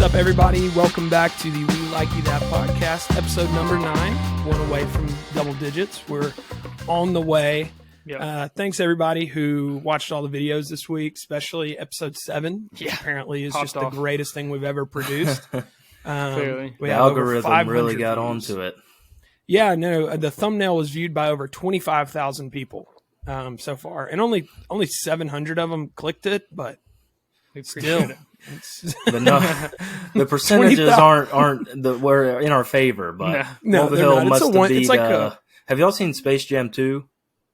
up, everybody? Welcome back to the We Likey That podcast, episode number 9. One away from double digits. We're on the way. Yep. Thanks, everybody who watched all the videos this week, especially episode 7, which apparently is just the greatest thing we've ever produced. Clearly. The algorithm really got onto it. Yeah, no, the thumbnail was viewed by over 25,000 people so far, and only 700 of them clicked it, but still. But no, the percentages aren't we're in our favor, but no, Mulvihill must have beat. It's like have y'all seen Space Jam 2?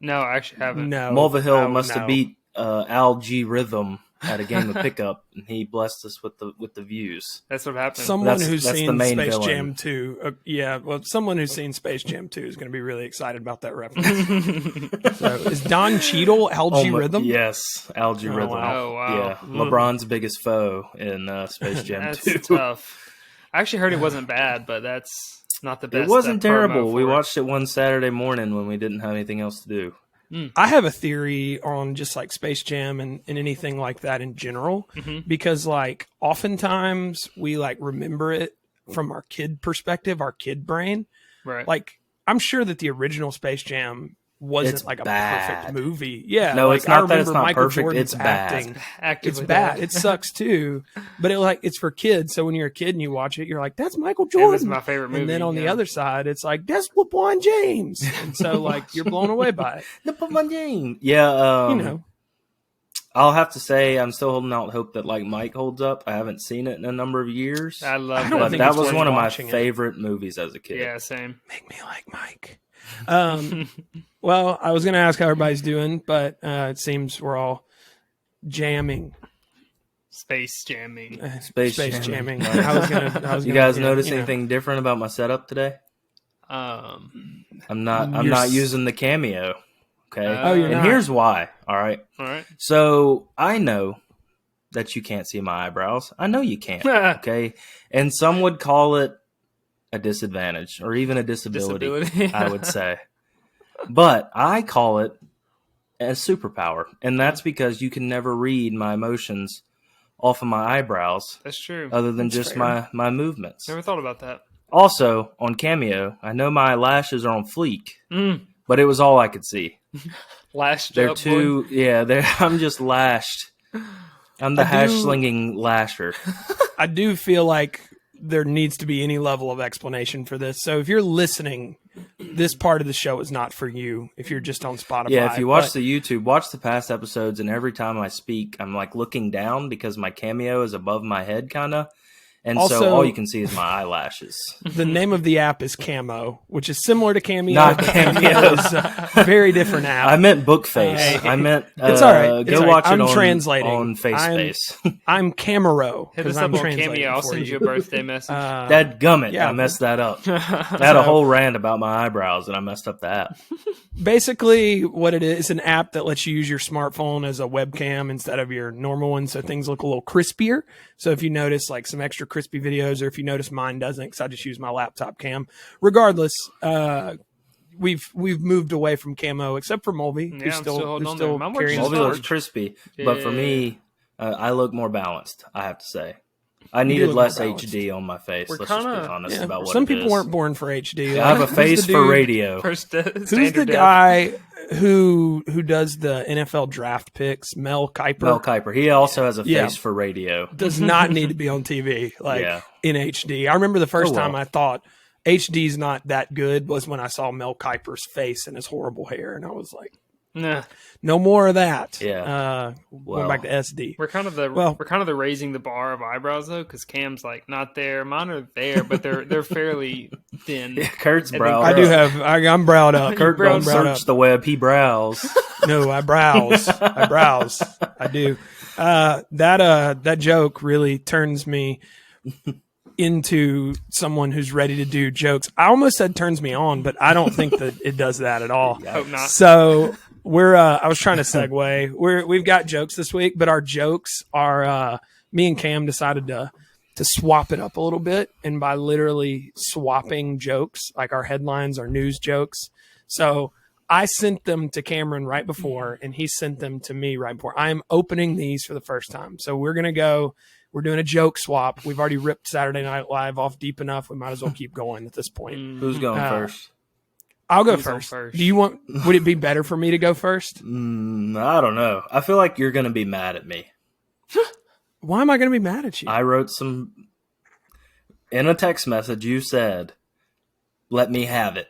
No, I actually haven't. No, Mulvihill must have beat Algorithm at a game of pickup, and he blessed us with the views. That's what happened. Someone who's seen Space Jam 2, someone who's seen Space Jam 2 is going to be really excited about that reference. So, is Don Cheadle Algorithm? Yes, Algorithm. Oh, wow. Yeah, LeBron's biggest foe in Space Jam 2. That's tough. I actually heard it wasn't bad, but that's not the best. It wasn't terrible. We watched it one Saturday morning when we didn't have anything else to do. I have a theory on just like Space Jam and anything like that in general, because like oftentimes we like remember it from our kid perspective, our kid brain. Right. Like I'm sure that the original Space Jam wasn't like a perfect movie. Yeah. No, like, it's not that it's not Michael perfect. Jordan's It's bad. acting. Actively It's bad. bad. It sucks too. But it's for kids. So when you're a kid and you watch it, you're like, that's Michael It Jordan. was my favorite movie. And then on the other side, it's like, that's LeBron James. And so like you're blown away by it. LeBron James. Yeah. I'll have to say I'm still holding out hope that like Mike holds up. I haven't seen it in a number of years. I love don't But think that it's was worth one of my watching it. favorite movies as a kid. Yeah, same. Make me like Mike. Well, I was going to ask how everybody's doing, but it seems we're all jamming. Space jamming. Space jamming. Jamming. You guys notice anything different about my setup today? Um, I'm not using the cameo. Okay. you're and not. Here's why. All right. all right. So I know that you can't see my eyebrows. I know you can't. Okay. And some would call it a disadvantage or even a disability. I would say. But I call it a superpower. And that's because you can never read my emotions off of my eyebrows That's true. other than That's just fair. my movements. Never thought about that. Also, on Cameo, I know my lashes are on fleek, but it was all I could see. Last They're job, too, I'm just lashed. I'm the hash-slinging lasher. I do feel like there needs to be any level of explanation for this. So if you're listening, this part of the show is not for you if you're just on Spotify. Yeah, if you watch the YouTube, watch the past episodes, and every time I speak, I'm like looking down because my cameo is above my head, kind of. And Also, so all you can see is my eyelashes. The name of the app is Camo, which is similar to Cameo. Not but Cameo. is a very different app. I meant Bookface. I meant it's all right. Go watch I'm it on, translating. on FaceSpace. I'm Camero. Hit us I'm up on translating Cameo. I'll for send you. you a birthday message. Dadgummit, yeah. I messed that up. I had a whole rant about my eyebrows, and I messed up the app. Basically, what it is an app that lets you use your smartphone as a webcam instead of your normal one, so things look a little crispier. So if you notice like some extra crispy videos, or if you notice mine doesn't, because I just use my laptop cam. Regardless, we've moved away from Camo, except for Mulvey, Yeah, who's I'm still holding on still there. Mine carrying works his Mulvey just looks torch. crispy, but for me, I look more balanced, I have to say. I do needed look less more balanced. HD on my face. We're Let's just be kinda- honest Yeah, about what some it people is. weren't born for HD. I have a Who's the face for dude- radio. First, Who's the standard guy who does the NFL draft picks? Mel Kiper. Mel Kiper. He also has a face Yeah. for radio. Does not need to be on TV Yeah. in HD. I remember the first Oh, well. time I thought HD's not that good was when I saw Mel Kiper's face and his horrible hair, and I was like, Nah, no more of that. Yeah. Going back to SD. we're kind of the raising the bar of eyebrows though, because Cam's like not there. Mine are there, but they're fairly thin. Yeah, Kurt's I think- brow. I do have. I'm browed up. Kurt I'm don't browed search the web. He browse. No, I browse. I browse. I do. That joke really turns me into someone who's ready to do jokes. I almost said turns me on, but I don't think that it does that at all. Hope not. So we're I was trying to segue. We've got jokes this week, but our jokes are me and Cam decided to swap it up a little bit, and by literally swapping jokes, like our headlines are news jokes. So I sent them to Cameron right before, and he sent them to me right before. I am opening these for the first time. So we're gonna go we're doing a joke swap. We've already ripped Saturday Night Live off deep enough. We might as well keep going at this point. Who's going first? I'll go first. Do you want? Would it be better for me to go first? I don't know. I feel like you're going to be mad at me. Why am I going to be mad at you? I wrote in a text message. You said, "Let me have it."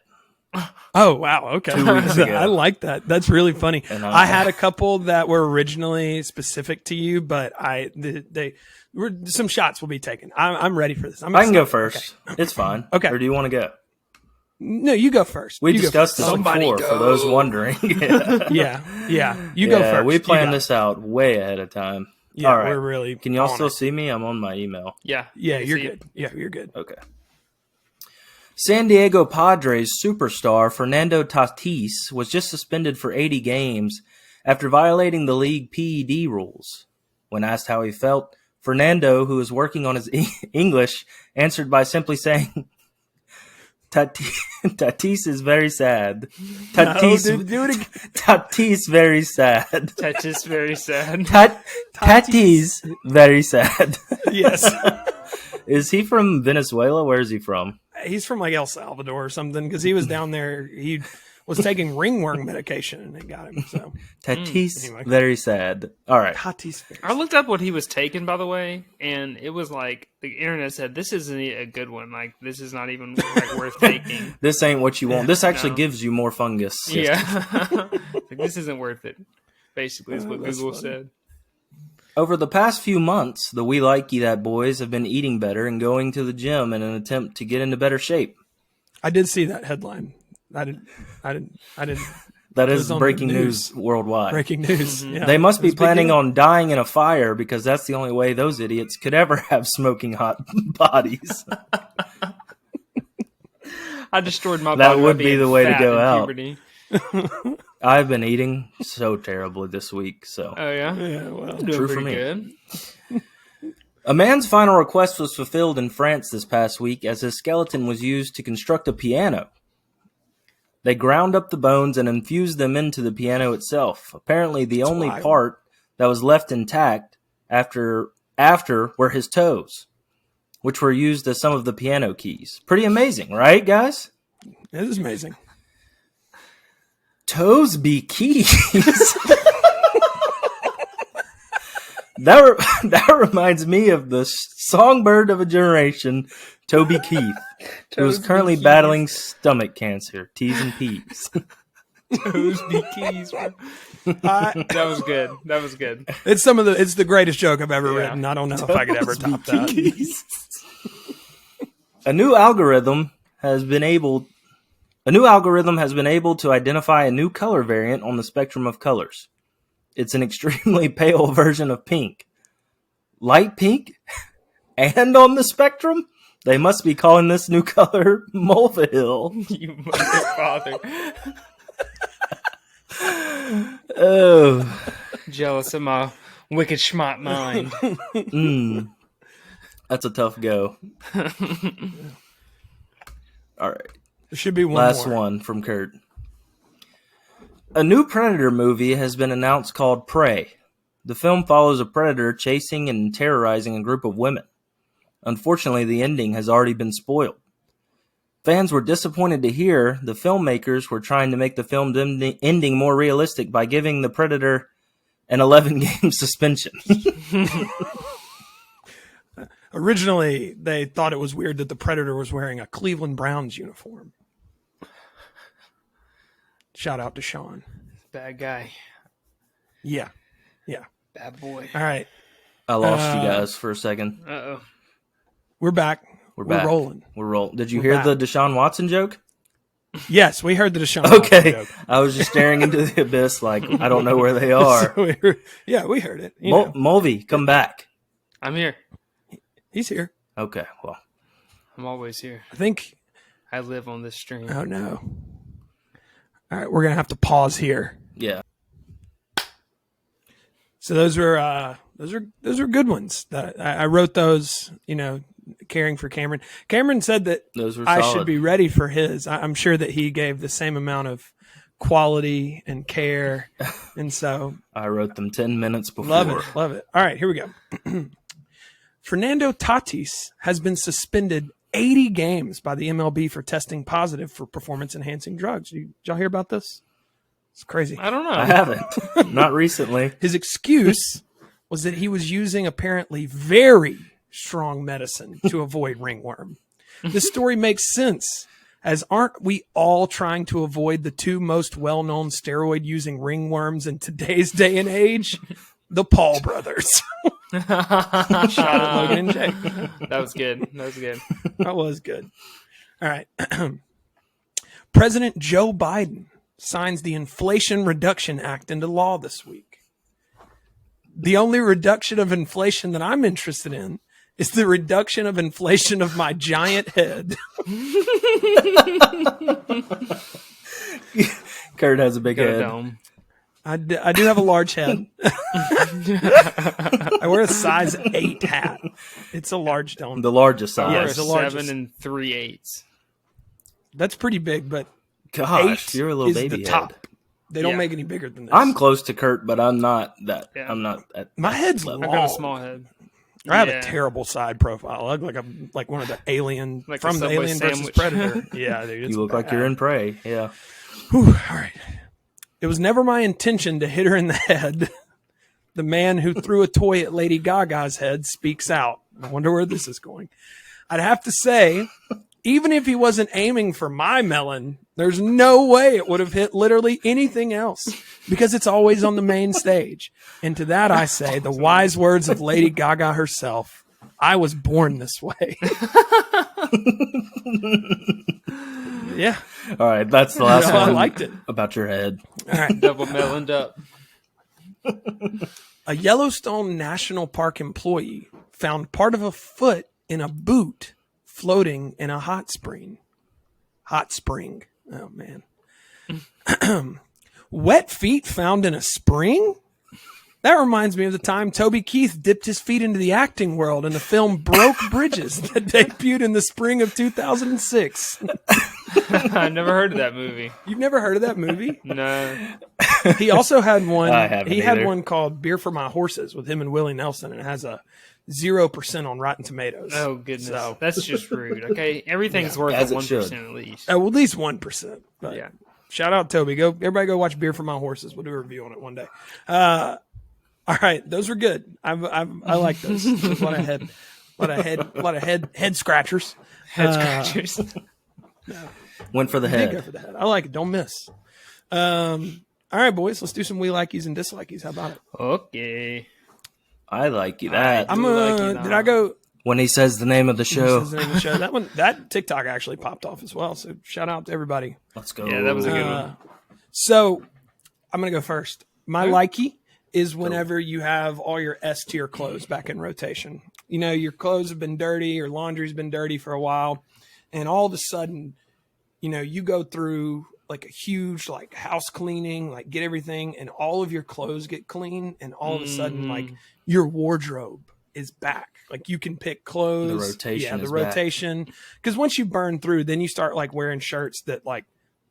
Oh wow! Okay, 2 weeks ago. I like that. That's really funny. And I had a couple that were originally specific to you, but some shots will be taken. I'm ready for this. I can go first. Okay. It's fine. Okay. Or do you want to go? No, you go first. We discussed this before. For those wondering. Yeah. You go first. We planned this out way ahead of time. Yeah, all right. We're really. Can y'all still see me? I'm on my email. Yeah. Yeah, you're good. Yeah, you're good. Okay. San Diego Padres superstar Fernando Tatis was just suspended for 80 games after violating the league PED rules. When asked how he felt, Fernando, who was working on his English, answered by simply saying, Tatis is very sad. Tatis, do it again. Tatis very sad. Tatis very sad. Tatis very sad. Yes. Is he from Venezuela? Where is he from? He's from like El Salvador or something because he was down there. He was taking ringworm medication and they got him. So Tatis anyway. Very sad. All right. Tatis. I looked up what he was taking, by the way, and it was like the internet said this isn't a good one. Like this is not even like worth taking. This ain't what you want. This actually gives you more fungus. Yeah. Like, this isn't worth it. Basically, is what Google said. Over the past few months, the We Likey That boys have been eating better and going to the gym in an attempt to get into better shape. I did see that headline. I didn't. That is breaking news worldwide. Breaking news. Yeah. They must be planning on dying in a fire because that's the only way those idiots could ever have smoking hot bodies. I destroyed my That body. would be the way to go out. Puberty. I've been eating so terribly this week. So. Oh yeah. Yeah. Well, True for me. Good. A man's final request was fulfilled in France this past week as his skeleton was used to construct a piano. They ground up the bones and infused them into the piano itself. Apparently, the only part that was left intact after were his toes, which were used as some of the piano keys. Pretty amazing, right, guys? It is amazing. Toes be keys. That reminds me of the songbird of a generation, Toby Keith, who is currently battling stomach cancer. T's and P's. Toes be keys. That was good. That was good. It's the greatest joke I've ever written. I don't know if I could ever top that. A new algorithm has been able to identify a new color variant on the spectrum of colors. It's an extremely pale version of pink. Light pink? And on the spectrum? They must be calling this new color Mulvihill. You motherfather. Oh. Jealous of my wicked schmott mind. That's a tough go. All right. There should be one Last more. one from Kurt. A new Predator movie has been announced called Prey. The film follows a predator chasing and terrorizing a group of women. Unfortunately, the ending has already been spoiled. Fans were disappointed to hear the filmmakers were trying to make the film's ending more realistic by giving the predator an 11-game suspension. Originally, they thought it was weird that the predator was wearing a Cleveland Browns uniform. Shout out to Sean. Bad guy. Yeah. Bad boy. All right. I lost you guys for a second. Uh-oh. We're back. We're back. rolling. We're rolling. Did you hear the Deshaun Watson joke? Yes, we heard the Deshaun Okay. Watson joke. I was just staring into the abyss like, I don't know where they are. We heard it. Mulvey, come back. I'm here. He's here. Okay, well. I'm always here. I think. I live on this stream. Oh, no. All right, we're going to have to pause here. Yeah. So those are good ones. I wrote those, caring for Cameron. Cameron said that Those were I solid. should be ready for his. I'm sure that he gave the same amount of quality and care. And so I wrote them 10 minutes before. love it. All right, here we go. Fernando Tatis has been suspended 80 games by the MLB for testing positive for performance-enhancing drugs. Did y'all hear about this? It's crazy. I don't know. I haven't. Not recently. His excuse was that he was using apparently very strong medicine to avoid ringworm. This story makes sense, as aren't we all trying to avoid the two most well-known steroid-using ringworms in today's day and age? The Paul brothers. Shout out Logan and Jake. That was good. That was good. All right. President Joe Biden signs the Inflation Reduction Act into law this week. The only reduction of inflation that I'm interested in is the reduction of inflation of my giant head. Kurt has a big head. Dome. I do have a large head. I wear a size 8 hat. It's a large dome. The largest size. Yeah, Or it's the largest. 7 3/8. That's pretty big, but Gosh, 8 you're a little is baby the head. top. They don't Yeah. make any bigger than this. I'm close to Kurt, but I'm not that. Yeah. I'm not at My head's level. I've long. got a small head. I have Yeah. a terrible side profile. I look like one of the alien Like from a the Subway Alien versus sandwich. Predator. Yeah, dude. You look like you're in Prey. Yeah. Whew, all right. It was never my intention to hit her in the head. The man who threw a toy at Lady Gaga's head speaks out. I wonder where this is going. I'd have to say, even if he wasn't aiming for my melon, there's no way it would have hit literally anything else, because it's always on the main stage. And to that I say, the wise words of Lady Gaga herself, I was born this way. Yeah. All right, that's the last No, I one. liked it. About your head. All right. Double meloned up. A Yellowstone National Park employee found part of a foot in a boot floating in a hot spring. Hot spring. Oh, man. Wet feet found in a spring? That reminds me of the time Toby Keith dipped his feet into the acting world in the film Broke Bridges that debuted in the spring of 2006. I never heard of that movie. You've never heard of that movie? No. He also had one. I haven't He had either. one called Beer for My Horses with him and Willie Nelson, and it has a 0% on Rotten Tomatoes. Oh, goodness. So- That's just rude. Okay. Everything's worth as a it 1% should. at least. At least 1%. But Yeah. shout out Toby. Everybody go watch Beer for My Horses. We'll do a review on it one day. All right, those were good. I like those. There's a lot of head scratchers. Head scratchers. Went for the Did go head. for the head. I like it. Don't miss. All right, boys. Let's do some we likeys and dislikes. How about it? Okay. I like you that. I'm do like gonna. it Did now. I go? When he says the name of the show. This is the name of the show. That TikTok actually popped off as well. So shout out to everybody. Let's go. Yeah, that was a good one. So I'm gonna go first. My likey is whenever you have all your S tier clothes back in rotation. You know, your clothes have been dirty, your laundry's been dirty for a while, and all of a sudden, you know, you go through like a huge like house cleaning, like get everything, and all of your clothes get clean, and all of a sudden, like your wardrobe is back. Like you can pick clothes. The rotation Yeah, the is back. rotation. Because once you burn through, then you start like wearing shirts that like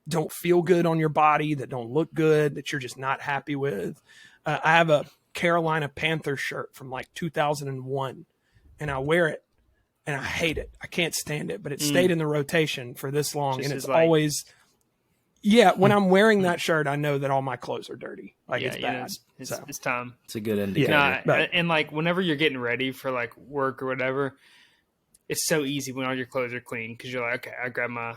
don't feel good on your body, that don't look good, that you're just not happy with. I have a Carolina Panthers shirt from like 2001, and I wear it, and I hate it. I can't stand it, but it stayed in the rotation for this long, Just and as, it's like- always. Yeah, when I'm wearing that shirt, I know that all my clothes are dirty. Like Yeah, it's you know, bad. So. it's time. It's a good indicator. Nah, Right. and like whenever you're getting ready for like work or whatever, it's so easy when all your clothes are clean because you're like, okay, I grab my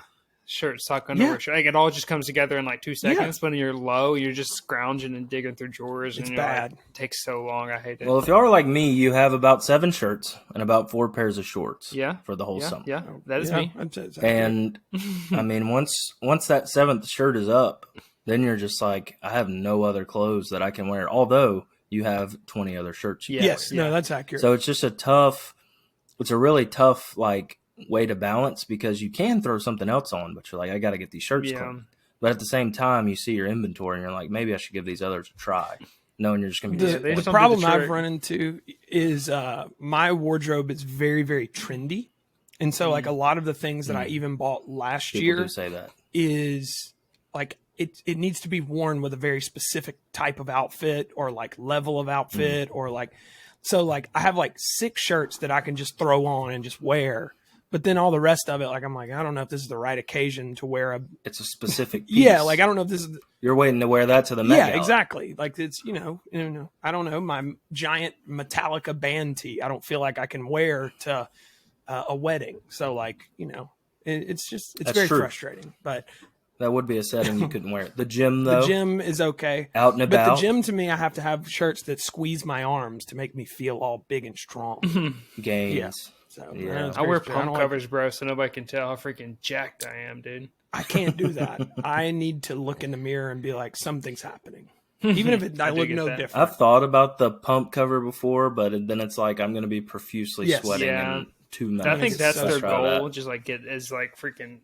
shirt, sock, underwear, Yeah. shirt. Like it all just comes together in like 2 seconds. When you're low, you're just scrounging and digging through drawers. It's and you're bad. Like, it takes so long. I hate it. Well, if y'all are like me, you have about 7 shirts and about 4 pairs of shorts. Yeah. For the whole yeah, summer. yeah, that is Yeah, me. that's And I mean, once that 7th shirt is up, then you're just like, I have no other clothes that I can wear. Although you have 20 other shirts. You Yeah. can yes, no, that's accurate. So it's just it's a really tough like way to balance because you can throw something else on, but you're like, I got to get these shirts Yeah. clean. But at the same time, you see your inventory and you're like, maybe I should give these others a try, knowing you're just going to be the, they disappointed. just the don't do problem the I've trick. run into is my wardrobe is very, very trendy. And so like a lot of the things that I even bought last People year do say that. is like it needs to be worn with a very specific type of outfit or like level of outfit or like, so like I have like 6 shirts that I can just throw on and just wear. But then all the rest of it, like, I'm like, I don't know if this is the right occasion to wear it's a specific piece. Yeah, like, I don't know if this is... You're waiting to wear that to the Met Gala. Exactly. Like, it's, I don't know, my giant Metallica band tee, I don't feel like I can wear to a wedding. So, like, it's very frustrating. But that would be a setting you couldn't wear. The gym, though? The gym is okay. Out and about? But the gym, to me, I have to have shirts that squeeze my arms to make me feel all big and strong. Gains. Yeah. So, I wear pump covers, bro, so nobody can tell how freaking jacked I am, dude. I can't do that. I need to look in the mirror and be like, something's happening. Even if I look no different. I've thought about the pump cover before, but then it's like I'm going to be profusely sweating in 2 minutes. I think that's their goal, just like get as like freaking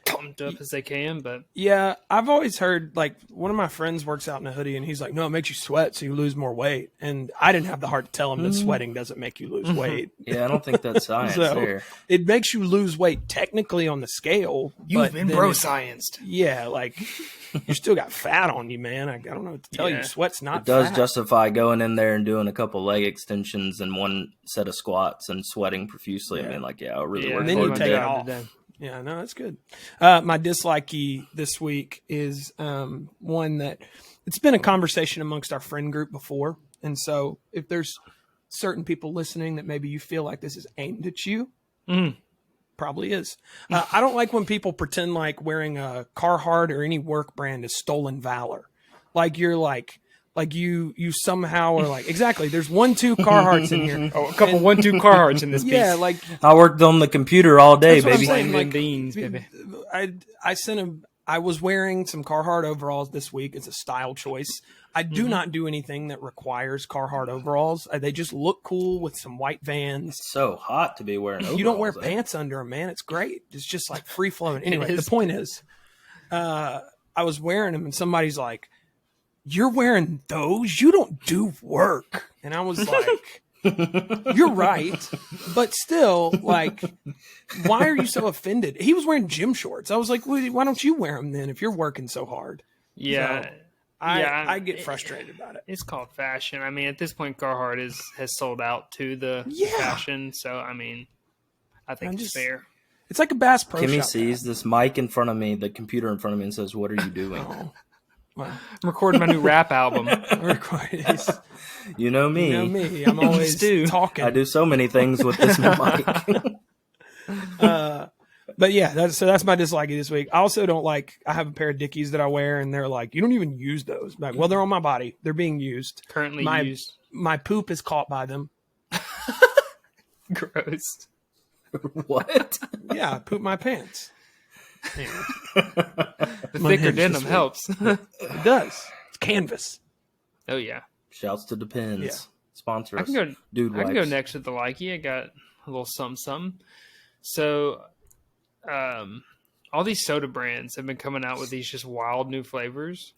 pumped up as they can. But yeah, I've always heard, like, one of my friends works out in a hoodie and he's like, no, it makes you sweat so you lose more weight. And I didn't have the heart to tell him that sweating doesn't make you lose weight. Yeah, I don't think that's science there. It makes you lose weight technically on the scale. You've been bro-scienced. Yeah, like, you still got fat on you, man. I don't know what to tell you. Sweat's not It does fat. justify going in there and doing a couple leg extensions and 1 set of squats and sweating profusely. I mean, like, I really work and then you take it off. Yeah, no, that's good. My dislikey this week is one that it's been a conversation amongst our friend group before. And so if there's certain people listening that maybe you feel like this is aimed at you, probably is. I don't like when people pretend like wearing a Carhartt or any work brand is stolen valor. Like you're like you somehow are like, exactly, there's 1-2 Carhartts in here. Oh, a couple 1-2 Carhartts in this piece. Yeah, like I worked on the computer all day, baby. Like, beans, baby. I sent him. I was wearing some Carhartt overalls this week. It's a style choice. I do not do anything that requires Carhartt overalls. They just look cool with some white Vans. It's so hot to be wearing overalls. You don't wear pants under them, man. It's great. It's just like free flowing. Anyway, the point is, I was wearing them and somebody's like, you're wearing those? You don't do work. And I was like, you're right. But still, like, why are you so offended? He was wearing gym shorts. I was like, well, why don't you wear them then if you're working so hard? Yeah. So I get frustrated about it. It's called fashion. I mean, at this point, Carhartt has sold out to the fashion. So, I mean, I think it's fair. It's like a Bass Pro Kimmy Shop sees this mic in front of me, the computer in front of me, and says, what are you doing? Well, I'm recording my new rap album. You know me. You know me. I'm always talking. I do so many things with this mic. But yeah, that's my dislike this week. I also don't like, I have a pair of Dickies that I wear and they're like, you don't even use those. Like, well, they're on my body. They're being used. Currently used. My poop is caught by them. Gross. What? Yeah, I poop my pants. The thicker denim helps. It does. It's canvas. Oh yeah. Shouts to Depends. Yeah. Sponsor us. I can Dude go next with the Likey. I got a little something. So, all these soda brands have been coming out with these just wild new flavors,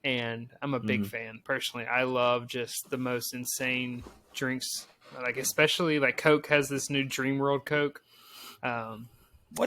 and I'm a big fan personally. I love just the most insane drinks. Like especially like Coke has this new Dream World Coke.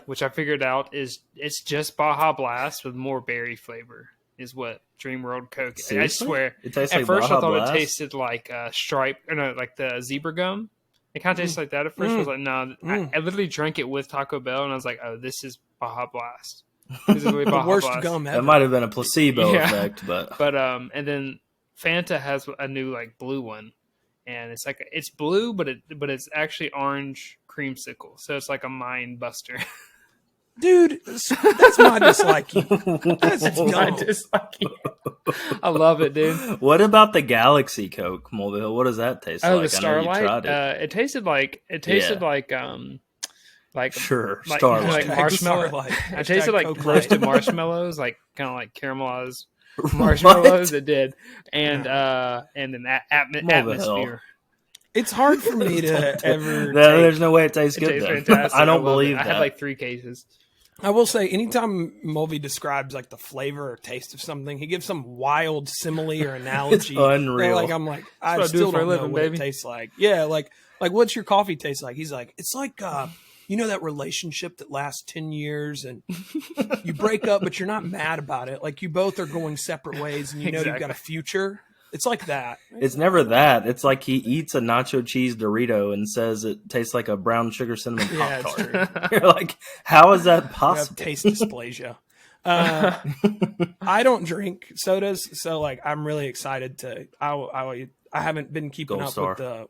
Which I figured out is it's just Baja Blast with more berry flavor is what Dream World Coke is. I swear. It tastes at like first Baja I thought Blast? it tasted like like the zebra gum. It kind of tastes like that at first. I was like, no. I literally drank it with Taco Bell and I was like, oh, this is Baja Blast. This is really Baja The worst Blast. gum ever. That might have been a placebo effect, but and then Fanta has a new like blue one. And it's like it's blue, but it's actually orange creamsicle. So it's like a mind buster. Dude, that's my dislike. That's my dislike. I love it, dude. What about the Galaxy Coke, Mobile? What does that taste like? The Starlight. I know you tried it. It tasted like sure, like, Starlight. like marshmallow. Starlight. It tasted like Coke roasted marshmallows, like kind of like caramelized marshmallows. It did, and then that atmosphere. It's hard for me to ever. There's no way it tastes good. Tastes fantastic. I don't believe that. that. I had like 3 cases. I will say, anytime Mulvey describes like the flavor or taste of something, he gives some wild simile or analogy. It's unreal. Like I'm like, I still don't know what it tastes like. Yeah, like what's your coffee taste like? He's like, it's like you know that relationship that lasts 10 years and you break up, but you're not mad about it. Like you both are going separate ways and you know you've got a future. It's like that. It's never that. It's like he eats a nacho cheese Dorito and says it tastes like a brown sugar cinnamon Pop-Tart. You're like, how is that possible? You have taste dysplasia. I don't drink sodas, so like I'm really excited to. I haven't been keeping up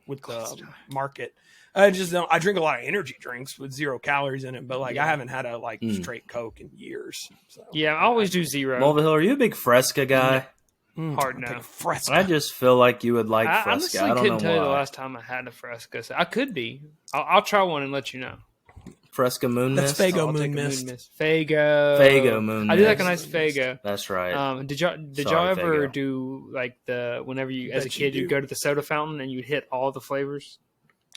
with the market. I just don't. I drink a lot of energy drinks with 0 calories in it, but like I haven't had a straight Coke in years. So. Yeah, I always do 0. Mulvihill, are you a big Fresca guy? Hard no. Fresca. I just feel like you would like Fresca. Honestly, I don't couldn't know tell why. you the last time I had a Fresca. So I could be. I'll try one and let you know. Fresca Moon Mist. That's Fago Moon Mist. Fago Moon I Mist. do like a nice Fago. That's right. Did y'all ever do like whenever you as a kid you'd go to the soda fountain and you'd hit all the flavors?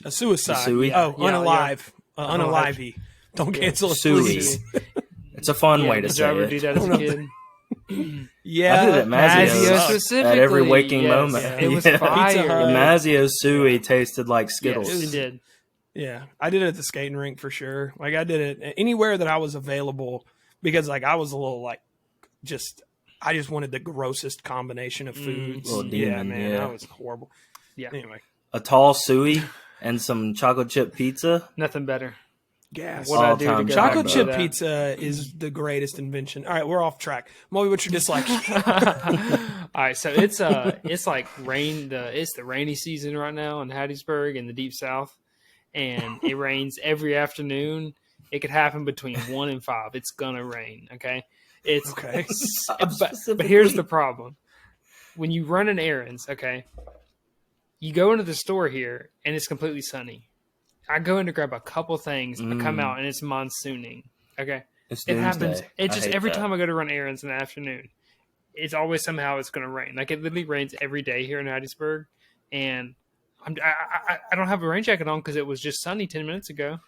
A suicide. Yeah. Unalive. Unalive. Don't cancel it, please. It's a fun way to say it. Did you ever do that as a kid? Yeah, I did it at Mazzio's specifically. at every waking moment. It was fire. The Mazzio's Suey tasted like Skittles. Yes, it did. Yeah, I did it at the skating rink for sure. Like I did it anywhere that I was available because like I was a little like I just wanted the grossest combination of foods. That was horrible. Yeah. Anyway, a tall Suey and some chocolate chip pizza. Nothing better. Gas. What I do to get chocolate chip that. pizza is the greatest invention. All right, we're off track. Molly, what's your dislike? All right, so it's like rain. It's the rainy season right now in Hattiesburg in the Deep South, and it rains every afternoon. It could happen between 1 and 5. It's gonna rain. Okay, it's okay. But here's the problem: when you run an errands, okay, you go into the store here and it's completely sunny. I go in to grab a couple things. I come out and it's monsooning. Okay, it happens. It just every time I go to run errands in the afternoon, it's always somehow it's going to rain. Like it literally rains every day here in Hattiesburg, and I don't have a rain jacket on because it was just sunny 10 minutes ago.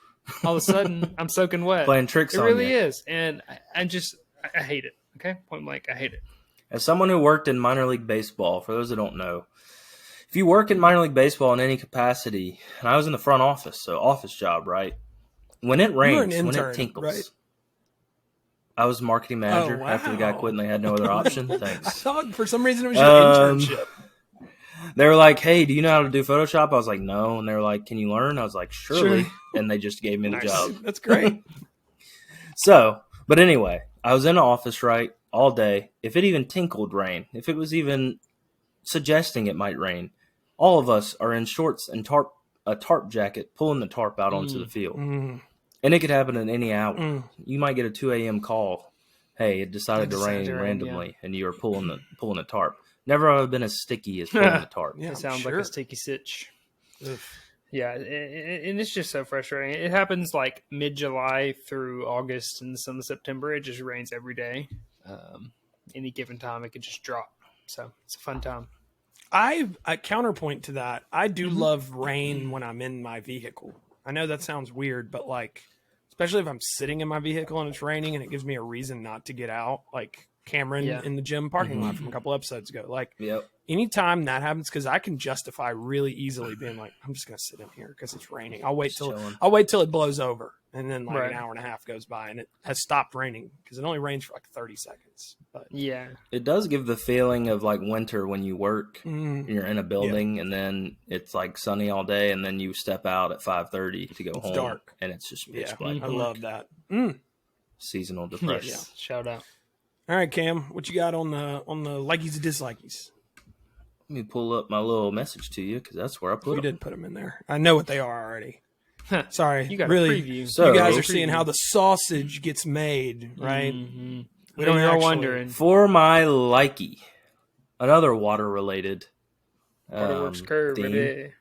All of a sudden, I'm soaking wet. Playing tricks on you. It really is, and I hate it. Okay, point blank, I hate it. As someone who worked in minor league baseball, for those that don't know, if you work in minor league baseball in any capacity, and I was in the front office, so office job, right? When it rains, when it tinkles, right? I was marketing manager after the guy quit and they had no other option. Thanks. I thought for some reason it was your internship. They were like, hey, do you know how to do Photoshop? I was like, no. And they were like, can you learn? I was like, surely. Sure. And they just gave me the job. That's great. So, but anyway, I was in the office, right, all day. If it even tinkled rain, if it was even suggesting it might rain, all of us are in shorts and a tarp jacket, pulling the tarp out onto the field. And it could happen at any hour. You might get a 2 a.m. call. Hey, it decided to rain randomly, and you are pulling the tarp. Never have been as sticky as pulling the tarp. It sounds like a sticky sitch. Yeah, and it's just so frustrating. It happens like mid-July through August and some September. It just rains every day. Any given time, it could just drop. So it's a fun time. I counterpoint to that. I do love rain when I'm in my vehicle. I know that sounds weird, but like, especially if I'm sitting in my vehicle and it's raining and it gives me a reason not to get out, like Cameron in the gym parking lot from a couple episodes ago. Like, anytime that happens, because I can justify really easily being like, I'm just going to sit in here because it's raining. I'll wait till it blows over, and then like an hour and a half goes by and it has stopped raining because it only rains for like 30 seconds. But it does give the feeling of like winter when you work. You're in a building and then it's like sunny all day, and then you step out at 5:30 to go home. Dark and it's just pitch black. I love that. Seasonal depression. Yes. Shout out. All right, Cam, what you got on the likies and dislikies? Let me pull up my little message to you because that's where I put them. You did put them in there. I know what they are already. Sorry, you got really. A preview. So, you guys are seeing how the sausage gets made, right? We don't know. Wondering for my likey, another water-related Waterworks curve. theme.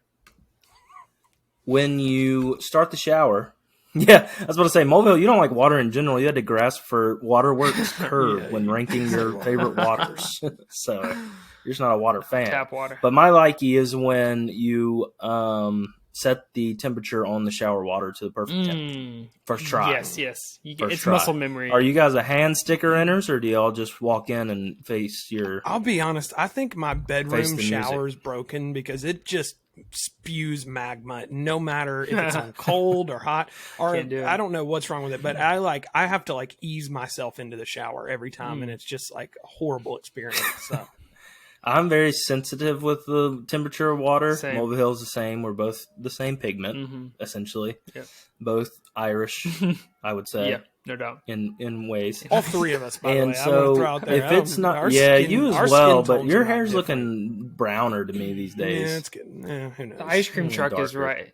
When you start the shower. Yeah, I was about to say, Mulvihill, you don't like water in general. You had to grasp for Waterworks curve when ranking your favorite waters. So you're just not a water fan. Tap water. But my likey is when you set the temperature on the shower water to the perfect temp. First try. Yes. It's try. muscle memory. Are you guys a hand sticker inners, or do y'all just walk in and face your... I'll be honest. I think my bedroom shower is music. broken because it just spews magma no matter if it's on cold or hot, or I don't know what's wrong with it, but I have to ease myself into the shower every time, and it's just like a horrible experience. So I'm very sensitive with the temperature of water. Same. Mobile Hill's the same. We're both the same pigment, essentially. Yep. Both Irish, I would say. Yeah, no doubt. In ways. all three of us, by the And way. I'm so, gonna throw out there. if it's not... you as well, but your hair's looking browner to me these days. Yeah, it's getting... who knows? The ice cream truck is darker. right.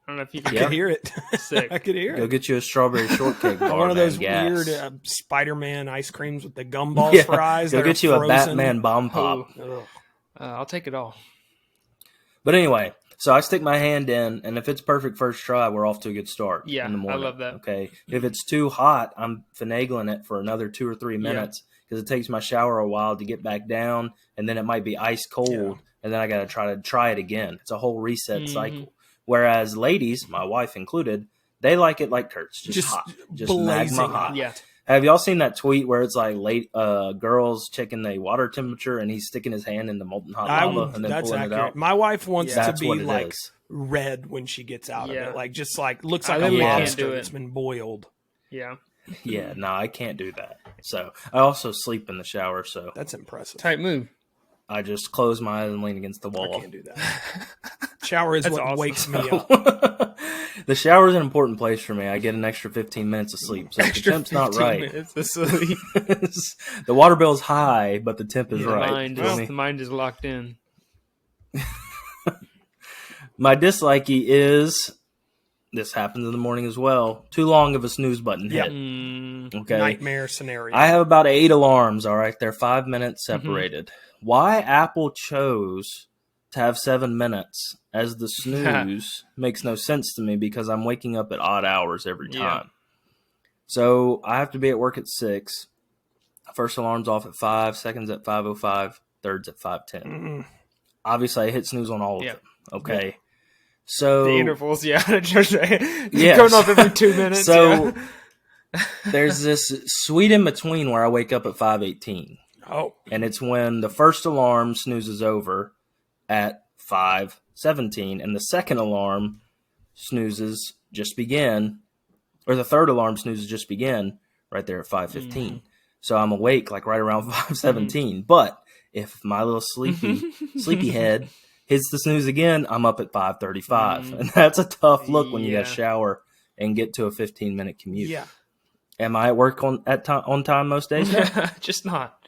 I don't know if you can I could hear it. Sick. I could hear Go it. get you a strawberry shortcake bar. One of those man, weird gas. Spider-Man ice creams with the gumballs for eyes. Go that get are you a frozen. Batman bomb pop. Ugh. I'll take it all. But anyway, so I stick my hand in, and if it's perfect first try, we're off to a good start. Yeah, in the morning, I love that. Okay, if it's too hot, I'm finagling it for another 2 or 3 minutes because it takes my shower a while to get back down, and then it might be ice cold, and then I got to try it again. It's a whole reset cycle. Whereas ladies, my wife included, they like it like Kurt's, just hot, just magma hot. Yeah. Have y'all seen that tweet where it's like girls checking the water temperature and he's sticking his hand in the molten hot lava and then that's pulling accurate. it out? My wife wants to That's be what it like is. red when she gets out of it, looks like I a literally can't lobster do it. that's been boiled. Yeah. Yeah, no, I can't do that. So I also sleep in the shower, so That's impressive. Tight move. I just close my eyes and lean against the I wall. can't do that. Shower is what awesome. wakes me up. The shower is an important place for me. I get an extra 15 minutes of sleep. So if the temp's not right, Minutes of sleep. the water bill's high, but the temp is right. The mind is locked in. My dislikey is, this happens in the morning as well, too long of a snooze button hit. Okay. Nightmare scenario. I have about 8 alarms, all right? They're 5 minutes separated. Why Apple chose to have 7 minutes as the snooze makes no sense to me because I'm waking up at odd hours every time. Yeah. So I have to be at work at 6. First alarm's off at 5, second's at 5:05, third's at 5:10. Obviously, I hit snooze on all of them. Okay. Yeah. So The intervals, just Yes. going off every 2 minutes. So there's this sweet in between where I wake up at 5:18. Oh, And it's when the first alarm snoozes over at 5:17, and the second alarm snoozes just begin, or the third alarm snoozes just begin right there at 5:15. So I'm awake like right around 5:17. But if my little sleepy head hits the snooze again, I'm up at 5:35, and that's a tough look when you got to shower and get to a 15-minute commute. yeah. Am I at work on time most days? Just not.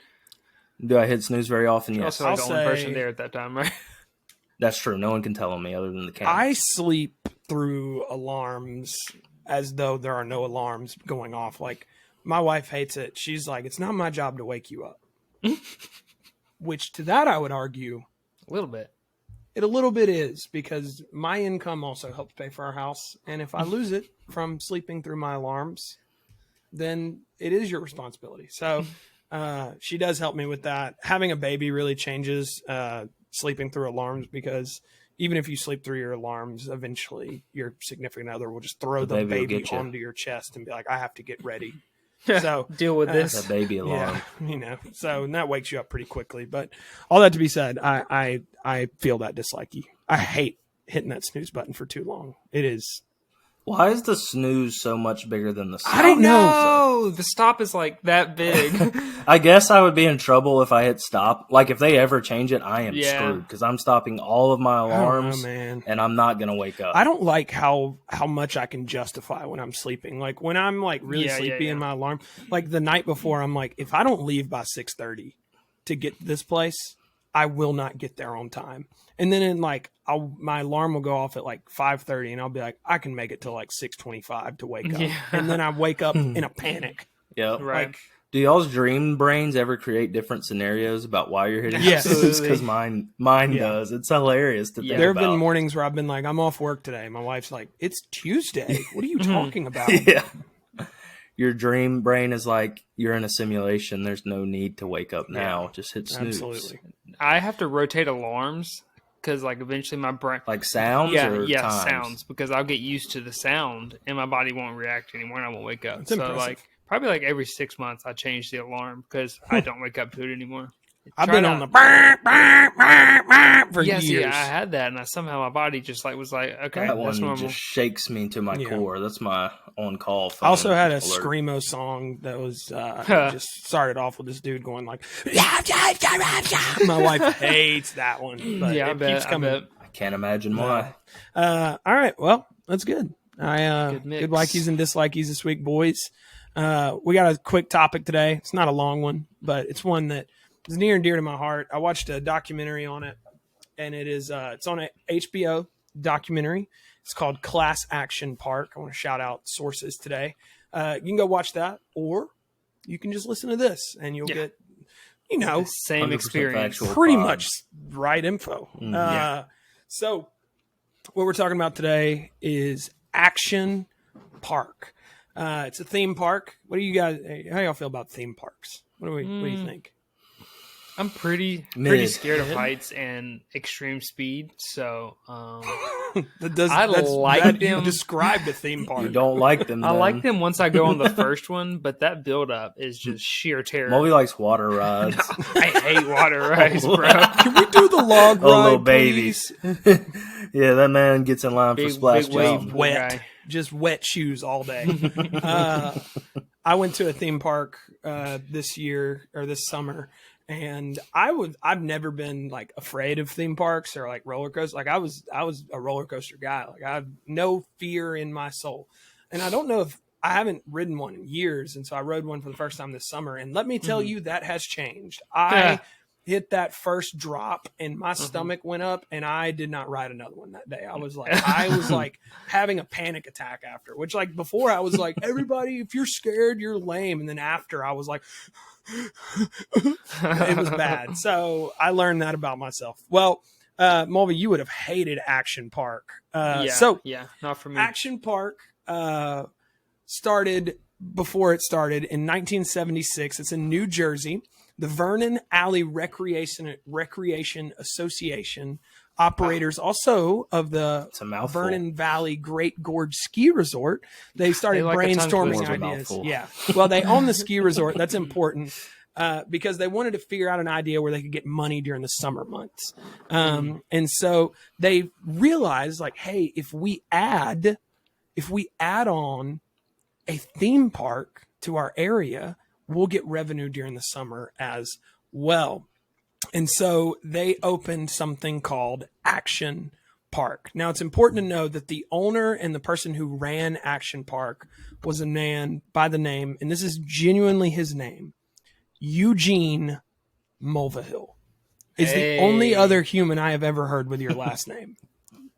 Do I hit snooze very often? Yes. Also, I'll the only say- person there at that time, right? That's true. No one can tell on me other than the camera. I sleep through alarms as though there are no alarms going off. Like, my wife hates it. She's like, it's not my job to wake you up. Which to that I would argue A little bit. it a little bit is, because my income also helps pay for our house. And if I lose it from sleeping through my alarms, then it is your responsibility. So she does help me with that. Having a baby really changes sleeping through alarms, because even if you sleep through your alarms, eventually your significant other will just throw the baby will baby get you. onto your chest and be like, I have to get ready. So Deal with this. That baby alarm. yeah, so and that wakes you up pretty quickly. But all that to be said, I feel that dislikey. I hate hitting that snooze button for too long. It is. Why is the snooze so much bigger than the stop? I don't know. No, the stop is like that big. I guess I would be in trouble if I hit stop. Like, if they ever change it, I am Yeah. screwed because I'm stopping all of my I don't know, alarms, man. and I'm not going to wake up. I don't like how much I can justify when I'm sleeping. Like when I'm like really Yeah, sleepy yeah. in my alarm, like the night before, I'm like, if I don't leave by 6:30 to get to this place, I will not get there on time. And then in like my alarm will go off at like 5:30, and I'll be like, I can make it till like 6:25 to wake up. Yeah. And then I wake up in a panic. Yep. Right. Like, Do y'all's dream brains ever create different scenarios about why you're hitting Yes. snooze? Because mine does. It's hilarious to think there have about. been mornings where I've been like, I'm off work today. My wife's like, it's Tuesday. What are you talking about? Yeah. Your dream brain is like, you're in a simulation. There's no need to wake up now. Just hit snooze. Absolutely. I have to rotate alarms because like eventually my brain like sounds or times? Sounds, because I'll get used to the sound and my body won't react anymore and I won't wake up. That's so impressive. like probably like every 6 months I change the alarm because I don't wake up to it anymore. I've been on the for years. Yeah, I had that, and somehow my body just like was like, okay, that that's one normal. just shakes me to my core. That's my on-call phone. I also had a alert. screamo song that was just started off with this dude going like, my wife hates that one. But yeah, it keeps coming. I can't imagine why. All right, well, that's good. Good likies and dislikies this week, boys. We got a quick topic today. It's not a long one, but it's one that is near and dear to my heart. I watched a documentary on it, and it's on a HBO documentary. It's called Class Action Park. I want to shout out sources today. You can go watch that, or you can just listen to this, and you'll get, the same experience. Pretty much right info. So what we're talking about today is Action Park. It's a theme park. What do you guys? How y'all feel about theme parks? What do you think? I'm pretty scared of heights and extreme speed, so I like them. You described the theme park. You don't like them. I like them once I go on the first one, but that build up is just sheer terror. Moby likes water rides. I hate water rides, bro. Can we do the log ride, little babies. Yeah, that man gets in line for splash wave wet. Just wet shoes all day. I went to a theme park this summer, and I've never been like afraid of theme parks or like roller coasters. Like I was a roller coaster guy. Like I have no fear in my soul. And I don't know if I haven't ridden one in years, and so I rode one for the first time this summer. And let me tell you, that has changed. I hit that first drop and my stomach went up, and I did not ride another one that day. I was like having a panic attack after, which like before I was like, everybody, if you're scared, you're lame. And then after I was like, it was bad. So I learned that about myself. Well, Mulvey, you would have hated Action Park. Not for me. Action Park started before it started in 1976. It's in New Jersey. The Vernon Alley Recreation Association, operators also of the Vernon Valley Great Gorge Ski Resort. They started brainstorming ideas. Yeah. Well, they own the ski resort. That's important because they wanted to figure out an idea where they could get money during the summer months. And so they realized like, hey, if we add on a theme park to our area, we'll get revenue during the summer as well. And so they opened something called Action Park. Now, it's important to know that the owner and the person who ran Action Park was a man by the name, and this is genuinely his name, Eugene Mulvihill. Is the only other human I have ever heard with your last name.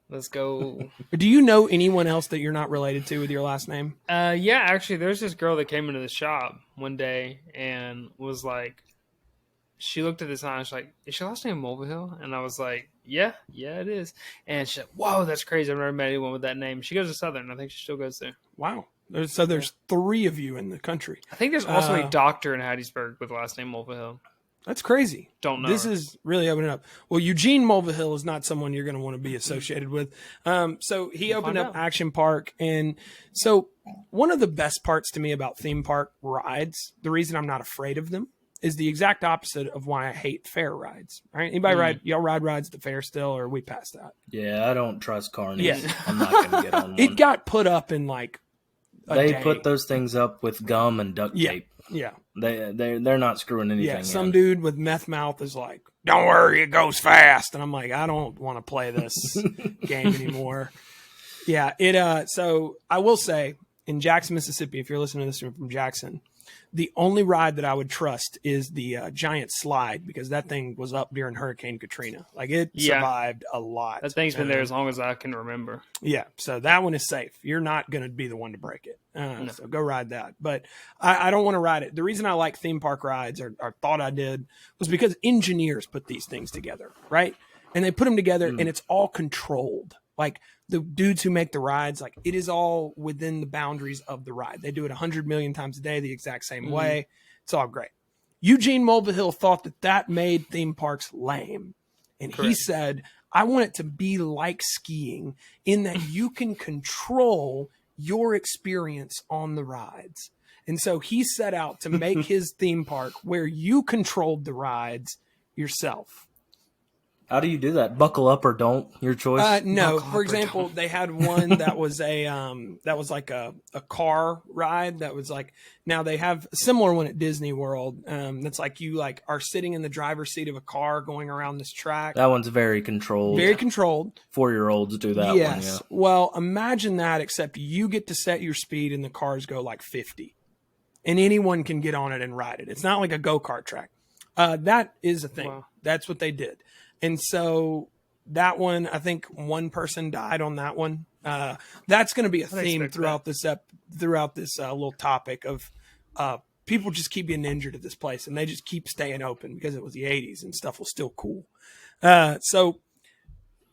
Let's go. Do you know anyone else that you're not related to with your last name? Yeah, actually, there's this girl that came into the shop one day and was like, she looked at the sign. She's like, "Is your last name Mulvihill?" And I was like, "Yeah, it is." And she's like, "Whoa, that's crazy! I've never met anyone with that name." She goes to Southern. I think she still goes there. Wow. There's 3 of you in the country. I think there's also a doctor in Hattiesburg with the last name Mulvihill. That's crazy. Don't know. This is really opening up. Well, Eugene Mulvihill is not someone you're going to want to be associated with. So he opened up Action Park. And so one of the best parts to me about theme park rides, the reason I'm not afraid of them, is the exact opposite of why I hate fair rides. Right? Anybody y'all ride rides at the fair still, or are we past that? Yeah, I don't trust carnies. Yeah. I'm not going to get on one. It got put up in like They put those things up with gum and duct tape. Yeah. They're not screwing anything in. Some dude with meth mouth is like, "Don't worry, it goes fast." And I'm like, I don't want to play this game anymore. Yeah, so I will say in Jackson, Mississippi, if you're listening to this from Jackson, the only ride that I would trust is the giant slide, because that thing was up during Hurricane Katrina. Like it survived a lot. That thing's been there as long as I can remember. Yeah, so that one is safe. You're not going to be the one to break it. No. So go ride that. But I don't want to ride it. The reason I like theme park rides, or thought I did, was because engineers put these things together, right? And they put them together and it's all controlled. Like the dudes who make the rides, like it is all within the boundaries of the ride. They do it 100 million times a day the exact same way. It's all great. Eugene Mulvihill thought that made theme parks lame. And he said, I want it to be like skiing in that you can control your experience on the rides. And so he set out to make his theme park where you controlled the rides yourself. How do you do that? Buckle up or don't? Your choice. No, for example, they had one that was that was like a car ride that was like, now they have a similar one at Disney World. That's like you like are sitting in the driver's seat of a car going around this track. That one's very controlled. Very controlled. 4-year-olds do that one. Yeah. Well, imagine that, except you get to set your speed and the cars go like 50. And anyone can get on it and ride it. It's not like a go-kart track. That is a thing. Wow. That's what they did. And so that one, I think one person died on that one. That's going to be a theme throughout this little topic of people just keep getting injured at this place, and they just keep staying open because it was the 80s and stuff was still cool. So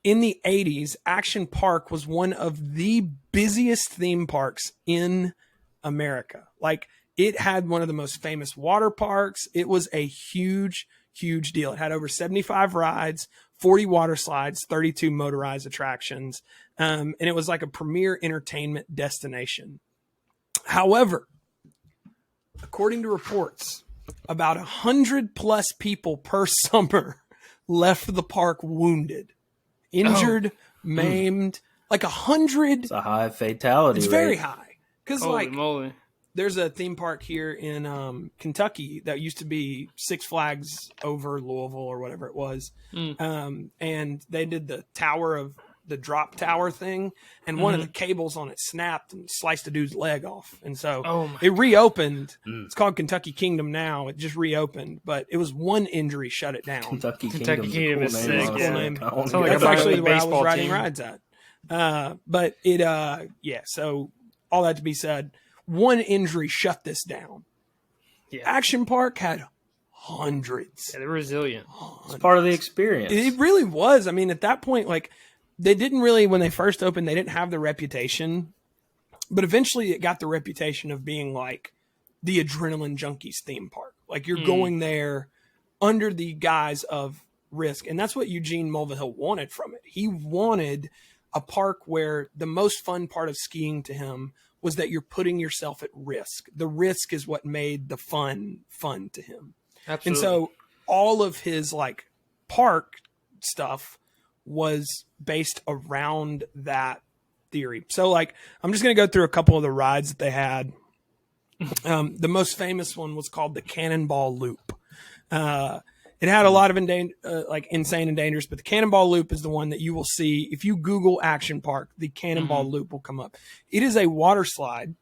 in the 80s, Action Park was one of the busiest theme parks in America. Like, it had one of the most famous water parks. It was a huge deal. It had over 75 rides, 40 water slides, 32 motorized attractions. And it was like a premier entertainment destination. However, according to reports, about 100 plus people per summer left the park wounded, injured, maimed, like 100. It's a high fatality rate. It's very high. Because moly. There's a theme park here in Kentucky that used to be Six Flags over Louisville or whatever it was. And they did the drop tower thing, and one of the cables on it snapped and sliced a dude's leg off. And so it reopened. It's called Kentucky Kingdom now. It just reopened, but it was one injury shut it down. Kentucky Kingdom is sick. Cool name. That's actually where I was riding rides at. But it, so all that to be said, one injury shut this down. Yeah. Action Park had hundreds. Yeah, they're resilient. It's part of the experience. It really was. I mean, at that point, like, they didn't really, when they first opened, they didn't have the reputation. But eventually it got the reputation of being like the adrenaline junkies theme park. Like, you're going there under the guise of risk. And that's what Eugene Mulvihill wanted from it. He wanted a park where the most fun part of skiing to him was that you're putting yourself at risk. The risk is what made the fun to him. Absolutely. And so all of his like park stuff was based around that theory. So like, I'm just going to go through a couple of the rides that they had. The most famous one was called the Cannonball Loop. It had a lot of like insane and dangerous, but the Cannonball Loop is the one that you will see. If you Google Action Park, the Cannonball Loop will come up. It is a water slide.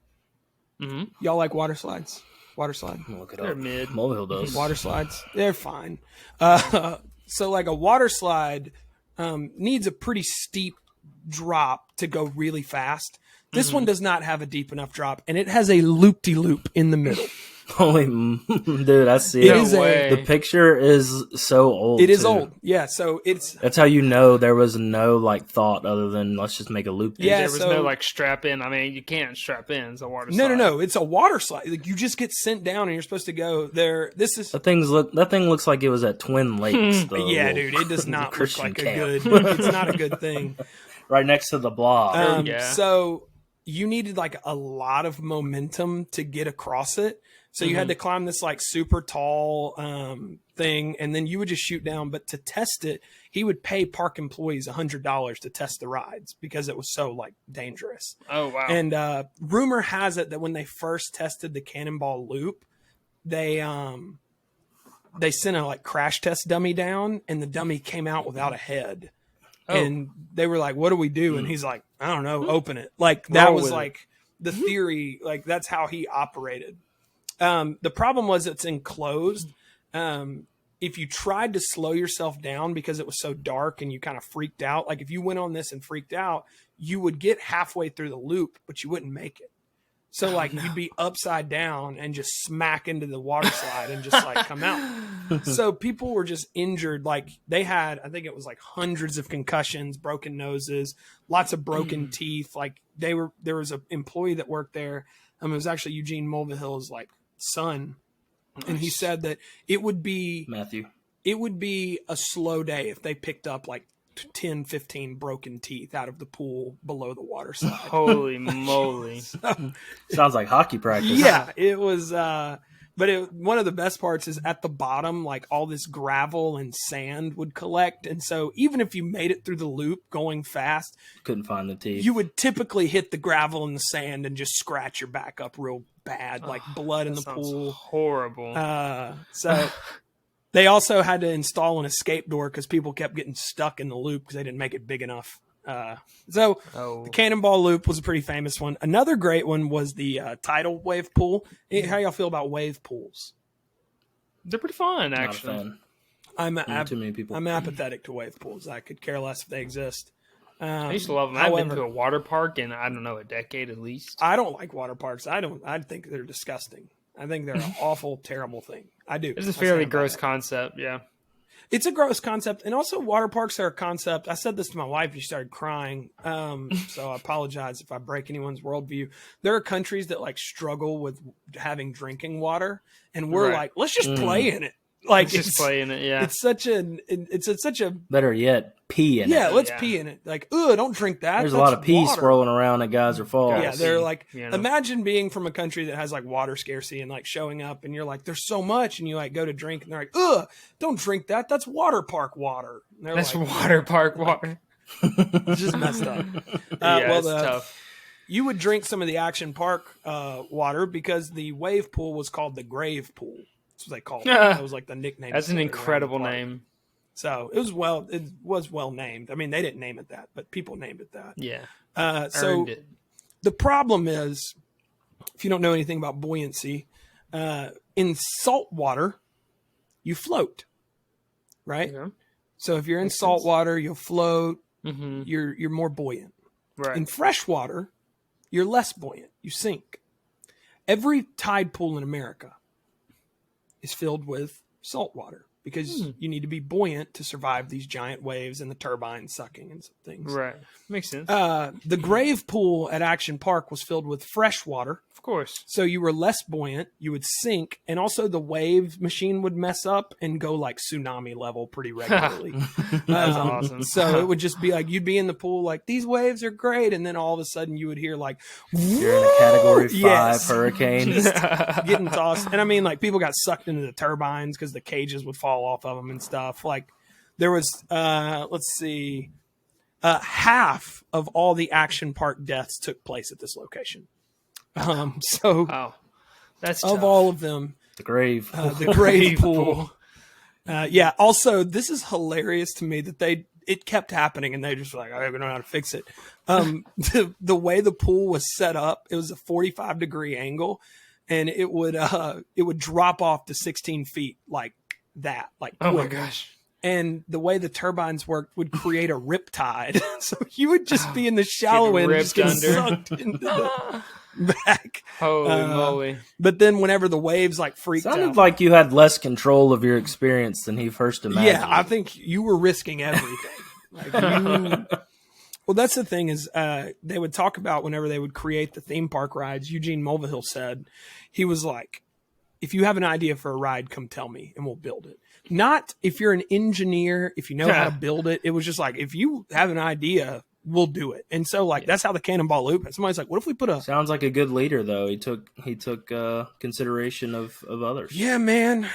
Y'all like water slides? Water slide? Look it up. They're mid. Mulvihill does. Water slides? They're fine. So like a water slide needs a pretty steep drop to go really fast. This one does not have a deep enough drop, and it has a loop-de-loop in the middle. Holy dude, I see it. The picture is so old. It is old. Yeah, so that's how you know there was no like thought other than let's just make a loop. Yeah, there was no like strap in. I mean, you can't strap in. It's a water slide. No. It's a water slide. Like, you just get sent down and you're supposed to go there. That thing looks like it was at Twin Lakes. Yeah, dude, it does not look like it's not a good thing. Right next to the blob. So you needed like a lot of momentum to get across it. So you had to climb this like super tall thing, and then you would just shoot down. But to test it, he would pay park employees $100 to test the rides because it was so like dangerous. Oh, wow. And rumor has it that when they first tested the Cannonball Loop, they sent a like crash test dummy down, and the dummy came out without a head. Oh. And they were like, what do we do? And he's like, I don't know, open it. Like, that was like the theory. Like, that's how he operated. The problem was it's enclosed. If you tried to slow yourself down because it was so dark and you kind of freaked out, like if you went on this and freaked out, you would get halfway through the loop, but you wouldn't make it. So like you'd be upside down and just smack into the water slide and just like come out. So people were just injured. Like they had, I think it was like hundreds of concussions, broken noses, lots of broken teeth. Like there was an employee that worked there. It was actually Eugene Mulvihill's like son. Nice. And he said that it would be Matthew. It would be a slow day if they picked up like 10, 15 broken teeth out of the pool below the water slide. Holy moly. Sounds like hockey practice. Yeah, it was. But one of the best parts is at the bottom, like all this gravel and sand would collect. And so even if you made it through the loop going fast, couldn't find the teeth. You would typically hit the gravel and the sand and just scratch your back up real bad, like blood in the pool. Horrible. So they also had to install an escape door because people kept getting stuck in the loop because they didn't make it big enough. The Cannonball Loop was a pretty famous one. Another great one was the tidal wave pool. How y'all feel about wave pools? They're pretty fun, actually. Not too many people. I'm apathetic to wave pools. I could care less if they exist. I used to love them. I've been to a water park in, I don't know, a decade at least. I don't like water parks. I think they're disgusting. I think they're an awful, terrible thing. I do. It's a fairly gross concept, yeah. It's a gross concept, and also water parks are a concept. I said this to my wife, and she started crying. So I apologize if I break anyone's worldview. There are countries that like struggle with having drinking water, and we're like, let's just play in it. Like, let's just play in it. Yeah, it's such a better yet, pee in it. Yeah, let's pee in it. Like, don't drink that. There's a lot of pee swirling around at Geyser Falls. Yeah, they're like, imagine being from a country that has like water scarcity and like showing up and you're like, there's so much, and you like go to drink and they're like, don't drink that. That's water park water. That's like, water park water. It's just messed up. It's tough. You would drink some of the Action Park water because the wave pool was called the Grave Pool. That's what they called it. That was like the nickname. That's an incredible name. So it was well named. I mean, they didn't name it that, but people named it that. Yeah. So the problem is, if you don't know anything about buoyancy, in salt water, you float, right? Yeah. So if you're in salt water, you'll float. Mm-hmm. You're more buoyant. Right. In fresh water, you're less buoyant. You sink. Every tide pool in America is filled with salt water because you need to be buoyant to survive these giant waves and the turbines sucking and things. Right. Makes sense. The Grave Pool at Action Park was filled with fresh water. Of course. So you were less buoyant, you would sink, and also the wave machine would mess up and go like tsunami level pretty regularly. That's awesome. So it would just be like, you'd be in the pool like, these waves are great, and then all of a sudden you would hear like, you're in a Category 5 hurricane. Getting tossed. And I mean, like, people got sucked into the turbines because the cages would fall off of them and stuff. Like, there was, let's see, half of all the Action Park deaths took place at this location. Wow. That's of tough. all of them, the grave pool. Yeah. Also, this is hilarious to me that it kept happening, and they just were like, I don't know how to fix it. The way the pool was set up, it was a 45-degree angle, and it would drop off to 16 feet like that. Like, oh my gosh. And the way the turbines worked would create a rip tide. So you would just be in the shallow end, just get sucked into the back. Holy moly. But then whenever the waves like freaked out. Sounded like you had less control of your experience than he first imagined. Yeah, I think you were risking everything. Well, that's the thing is they would talk about whenever they would create the theme park rides, Eugene Mulvihill said, he was like, if you have an idea for a ride, come tell me and we'll build it. Not if you're an engineer, if you know how to build it. It was just like, if you have an idea, we'll do it. And so like, that's how the Cannonball Loop, and somebody's like, what if we put a... Sounds like a good leader though. He took consideration of others. Yeah, man.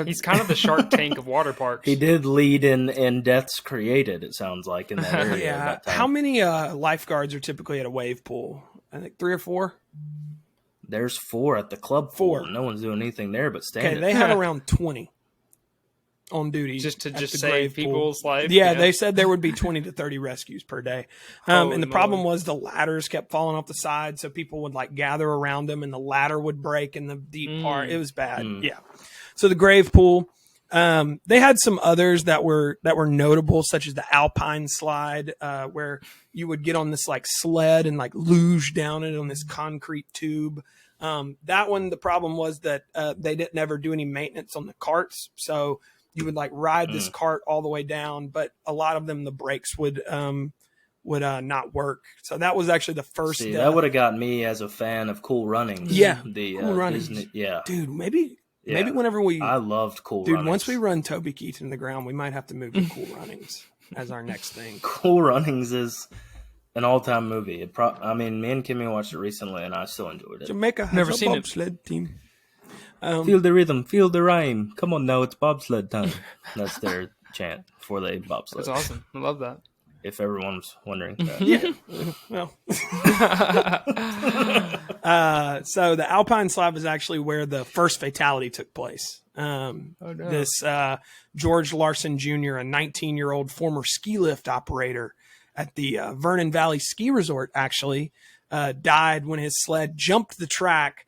He's kind of the Shark Tank of water parks. He did lead in deaths created, it sounds like, in that area. Yeah. How many lifeguards are typically at a wave pool? I think 3 or 4. There's 4 at the club. 4. No one's doing anything there but standing. Okay, they had around 20 on duty just to save people's lives. Yeah, they said there would be 20 to 30 rescues per day. And the problem was the ladders kept falling off the side, so people would like gather around them and the ladder would break in the deep part. It was bad. Yeah. So the Grave Pool, they had some others that were notable, such as the Alpine Slide, where you would get on this like sled and like luge down it on this concrete tube. That one, the problem was that they didn't ever do any maintenance on the carts, so you would like ride this cart all the way down, but a lot of them, the brakes would not work. So that was actually the first. See, that would have got me as a fan of Cool Runnings. Yeah, Cool Runnings. Disney, dude, maybe whenever I loved Cool Runnings. Dude, once we run Toby Keith in the ground, we might have to move to Cool Runnings. as our next thing. Cool Runnings is an all-time movie. I mean, me and Kimmy watched it recently, and I still enjoyed it. Jamaica has Never a seen it. bobsled team. Feel the rhythm, feel the rhyme. Come on now, it's bobsled time. That's their chant before they bobsled. That's awesome. I love that. If everyone's wondering. Yeah. Well. So the Alpine Slide was actually where the first fatality took place. This George Larson Jr., a 19-year-old former ski lift operator at the Vernon Valley Ski Resort, actually died when his sled jumped the track.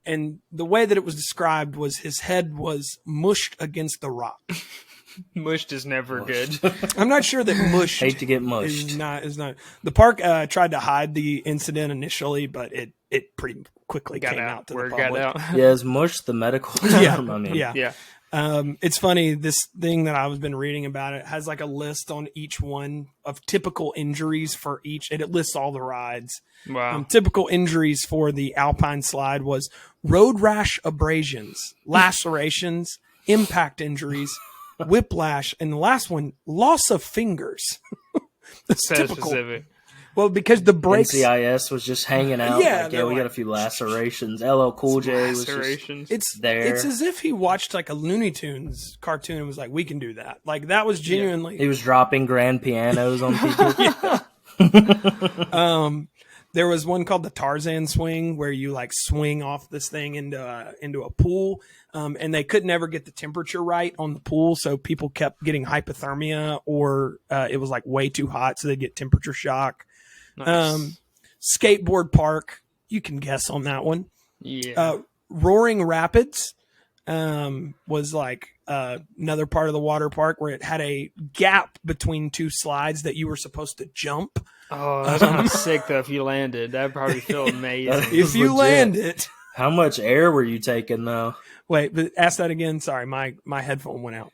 And the way that it was described was his head was mushed against the rock. Mushed is never good. I'm not sure that mushed. Hate to get mushed. Is not. The park tried to hide the incident initially, but it pretty quickly came out to the public. Got out. Yeah, is mush the medical term? I mean, Yeah. It's funny, this thing that I've been reading about, it has like a list on each one of typical injuries for each, and it lists all the rides. Wow. Typical injuries for the Alpine Slide was road rash abrasions, lacerations, impact injuries, whiplash, and the last one, loss of fingers. That's So typical. specific. Well, because the brakes... NCIS was just hanging out. Yeah, Like, we got a few lacerations. LL Cool J was just Lacerations. It's there. It's as if he watched like a Looney Tunes cartoon and was like, "We can do that." Like that was genuinely. He was dropping grand pianos on people. There was one called the Tarzan swing where you like swing off this thing into a pool, and they could never get the temperature right on the pool, so people kept getting hypothermia, or it was like way too hot, so they get temperature shock. Nice. Skateboard park, you can guess on that one. Yeah. Roaring Rapids was like another part of the water park where it had a gap between two slides that you were supposed to jump. Oh, that's kind of sick though. If you landed, that'd probably feel amazing. If you land it. How much air were you taking though? Wait, but ask that again. Sorry, my headphone went out.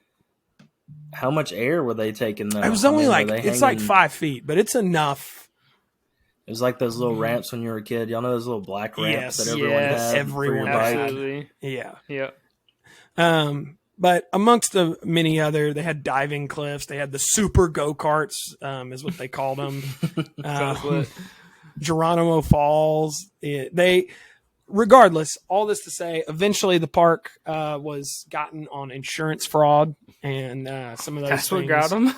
How much air were they taking though? It was only I mean, like it's like 5 feet, but it's enough. It was like those little ramps when you were a kid. Y'all know those little black ramps that everyone Yes, had everyone for your bike? Absolutely. Yeah. Yep. But amongst the many other, they had diving cliffs. They had the super go-karts, is what they called them. Sounds lit. Geronimo Falls. Regardless, all this to say, eventually the park was gotten on insurance fraud, and some of those That's things. what got them.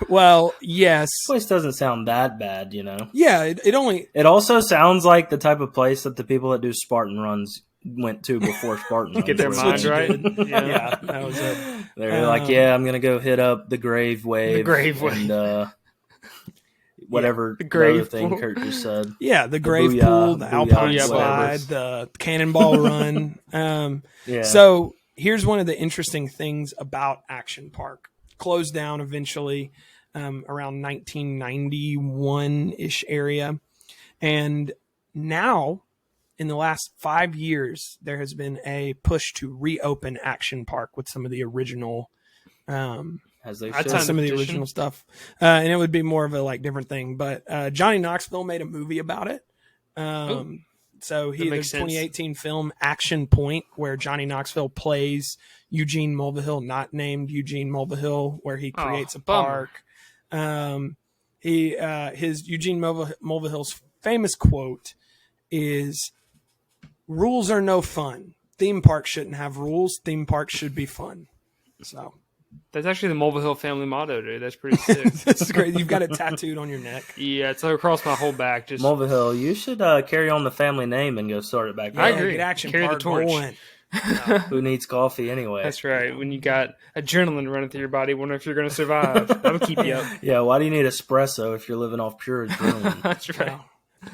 Well, yes. This place doesn't sound that bad, you know? Yeah, it only... It also sounds like the type of place that the people that do Spartan runs went to before Spartan runs. Get their mind right. Yeah, that was it. They're like, yeah, I'm going to go hit up the Grave Wave. The Grave Wave. And whatever the grave other thing pool. Kurt just said. Yeah, the grave Booyah, pool, the Alpine Booyah, slide, the cannonball run. Yeah. So here's one of the interesting things about Action Park. Closed down eventually around 1991-ish area. And now, in the last 5 years, there has been a push to reopen Action Park with some of the original As they That's should. some of the original stuff. And it would be more of a like different thing. But Johnny Knoxville made a movie about it. So the makes sense. 2018 film Action Point, where Johnny Knoxville plays Eugene Mulvihill, not named Eugene Mulvihill, where he creates a bummer. park. His Eugene Mulvihill's famous quote is, "Rules are no fun. Theme parks shouldn't have rules. Theme parks should be fun." So That's actually the Mulvihill family motto, dude. That's pretty sick. that's great. You've got it tattooed on your neck. Yeah, it's like across my whole back. Just Mulvihill, you should carry on the family name and go start it back I up. agree. Get Action Carry the Park torch. going. Who needs coffee anyway? That's right. When you got adrenaline running through your body, wonder if you're going to survive. That'll keep you up. Yeah, why do you need espresso if you're living off pure adrenaline? That's right.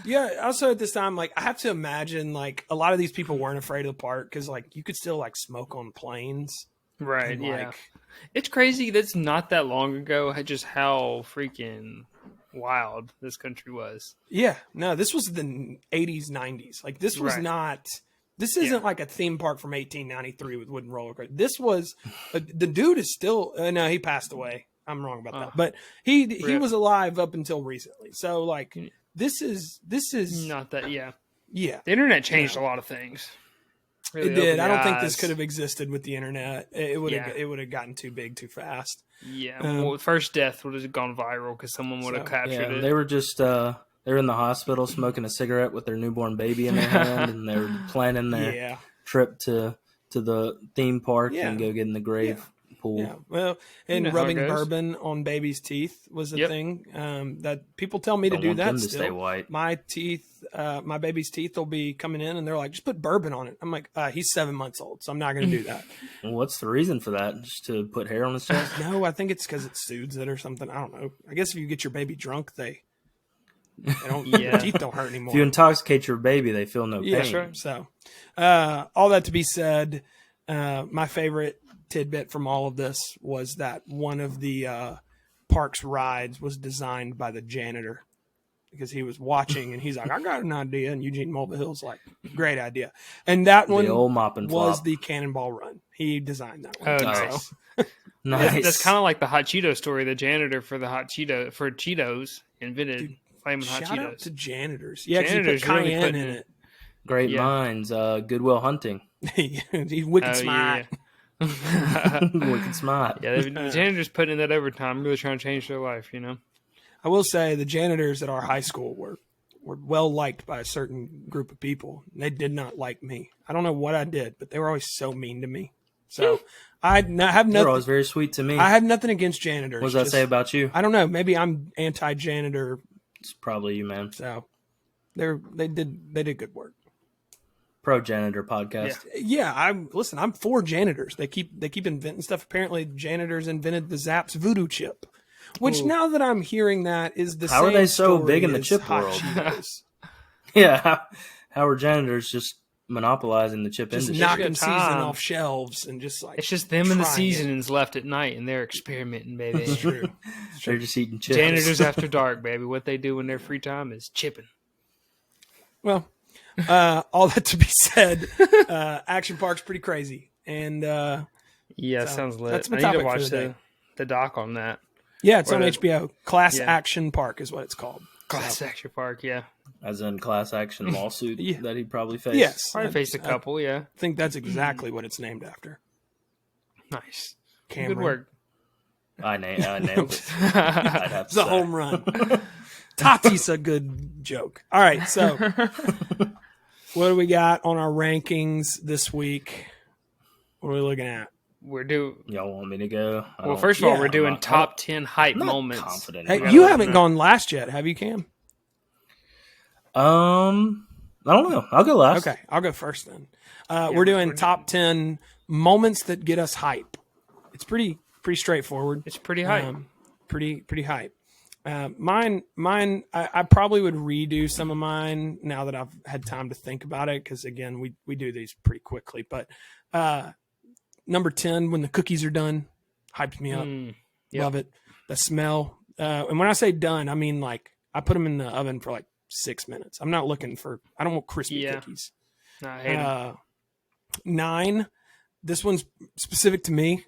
Yeah. Also, at this time, like I have to imagine, like a lot of these people weren't afraid of the park because, like, you could still like smoke on planes. Right. And, Yeah. like, It's crazy that's not that long ago, just how freaking wild this country was. yeah. No, this was the 80s, 90s. Like this was Right. not. This isn't like a theme park from 1893 with wooden roller coasters. This was the dude is still. No, he passed away. I'm wrong about that. But he Rip. was alive up until recently. So like this is Not that. Yeah. yeah. The internet changed a lot of things. Really it did. I don't think eyes. this could have existed with the internet. It would have gotten too big too fast. Yeah, well, the first death would have gone viral because someone would have captured it. They were just they were in the hospital smoking a cigarette with their newborn baby in their hand, and they were planning their trip to the theme park and go get in the grave pool. Yeah, well, and rubbing bourbon on baby's teeth was a thing that people tell me to do that. Still, stay white. My teeth, my baby's teeth will be coming in, and they're like, "Just put bourbon on it." I'm like, "He's 7 months old, so I'm not going to do that." Well, what's the reason for that? Just to put hair on his chest? No, I think it's because it soothes it or something. I don't know. I guess if you get your baby drunk, they don't. Their teeth don't hurt anymore. If you intoxicate your baby, they feel no pain. That's right. So, all that to be said, my favorite tidbit from all of this was that one of the park's rides was designed by the janitor because he was watching and he's like, "I got an idea," and Eugene Mulvihill's like, "Great idea," and that one old mop and was flop. the Cannonball Run. He designed that one. Oh, nice. So. Nice. That's kind of like the hot Cheeto story. The janitor for the hot Cheeto for Cheetos invented flaming hot Shout Cheetos. out to janitors. Yeah, 'cause he put Janitors really cayenne putting in it. Great minds. Goodwill Hunting. He's wicked smart. Wicked smart. Yeah, the janitors putting in that overtime, really trying to change their life, you know? I will say the janitors at our high school were well liked by a certain group of people. They did not like me. I don't know what I did, but they were always so mean to me. So I have nothing. They're always very sweet to me. I have nothing against janitors. What does that say about you? I don't know. Maybe I'm anti-janitor. It's probably you, man. So they did good work. Pro Janitor podcast. Yeah, I'm for janitors. They keep inventing stuff. Apparently, janitors invented the Zapp's voodoo chip, which now that I'm hearing that is the how same are they so story big in the as chip Hot world? Cheetos. Yeah, how are janitors just monopolizing the chip Just industry? knocking season off shelves and just like it's just them and the trying seasonings left at night, and they're experimenting, baby. It's true. They're just eating chips. Janitors after dark, baby. What they do in their free time is chipping. Well, all that to be said, Action Park's pretty crazy, and Sounds lit. that's my I need topic to for watch the day. the doc on that. Yeah, it's Or on the- HBO. Class Yeah. Action Park is what it's called. Class Action Park, yeah. As in class action lawsuit Yeah. that he'd probably face. Yes, Probably faced a couple, yeah. I think that's exactly what it's named after. Nice. Cameron. Good work. I nailed it. I'd have It's to a say. home run. Tati's a good joke. All right, so what do we got on our rankings this week? What are we looking at? We're doing. Y'all want me to go? Well, first of all, Yeah, we're doing I'm top 10 hype not moments. confident. Hey, about you it. haven't gone last yet, have you, Cam? I don't know. I'll go last. Okay, I'll go first then. We're doing top 10 moments that get us hype. It's pretty straightforward. It's pretty hype. Pretty hype. Mine. I probably would redo some of mine now that I've had time to think about it because again, we do these pretty quickly. But number 10, when the cookies are done, hyped me up. Yep. Love it. The smell. And when I say done, I mean like I put them in the oven for like 6 minutes. I'm not looking for. I don't want crispy cookies. No, I hate 'em. 9. This one's specific to me,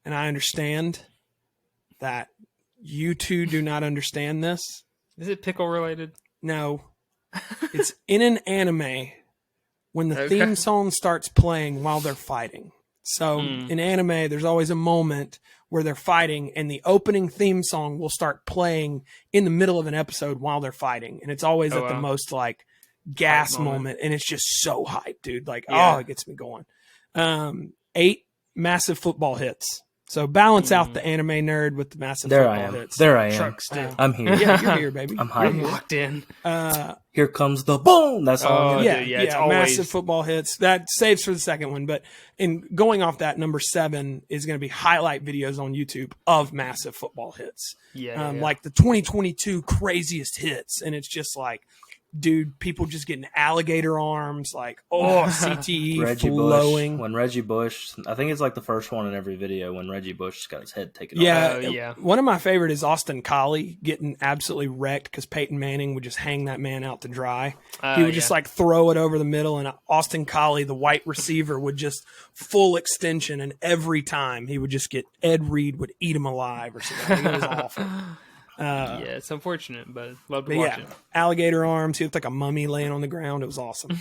and I understand that you two do not understand this. Is it pickle related? No, it's in an anime when the Okay. theme song starts playing while they're fighting. So in anime, there's always a moment where they're fighting, and the opening theme song will start playing in the middle of an episode while they're fighting, and it's always at the most like gas Hype moment. moment, and it's just so hype, dude. Like, Yeah. it gets me going. 8, massive football hits. So balance out the anime nerd with the massive There football I am. hits. There I am. Truck stick. I'm here. Yeah, you're here, baby. I'm You're hyped. here. Locked in. Here comes the boom. That's all. Oh, I'm gonna dude, yeah, it's always- massive football hits. That saves for the second one. But in going off that, number 7 is going to be highlight videos on YouTube of massive football hits. Yeah. Like the 2022 craziest hits. And it's just like, dude, people just getting alligator arms, like, CTE Reggie flowing. Bush. When Reggie Bush, I think it's like the first one in every video when Reggie Bush got his head taken off. Yeah, Oh, yeah. One of my favorite is Austin Collie getting absolutely wrecked because Peyton Manning would just hang that man out to dry. He would just like throw it over the middle, and Austin Collie, the white receiver, would just full extension, and every time he would just get Ed Reed would eat him alive or something. It was awful. yeah, it's unfortunate, but love to But watch yeah, it. alligator arms. He looked like a mummy laying on the ground. It was awesome.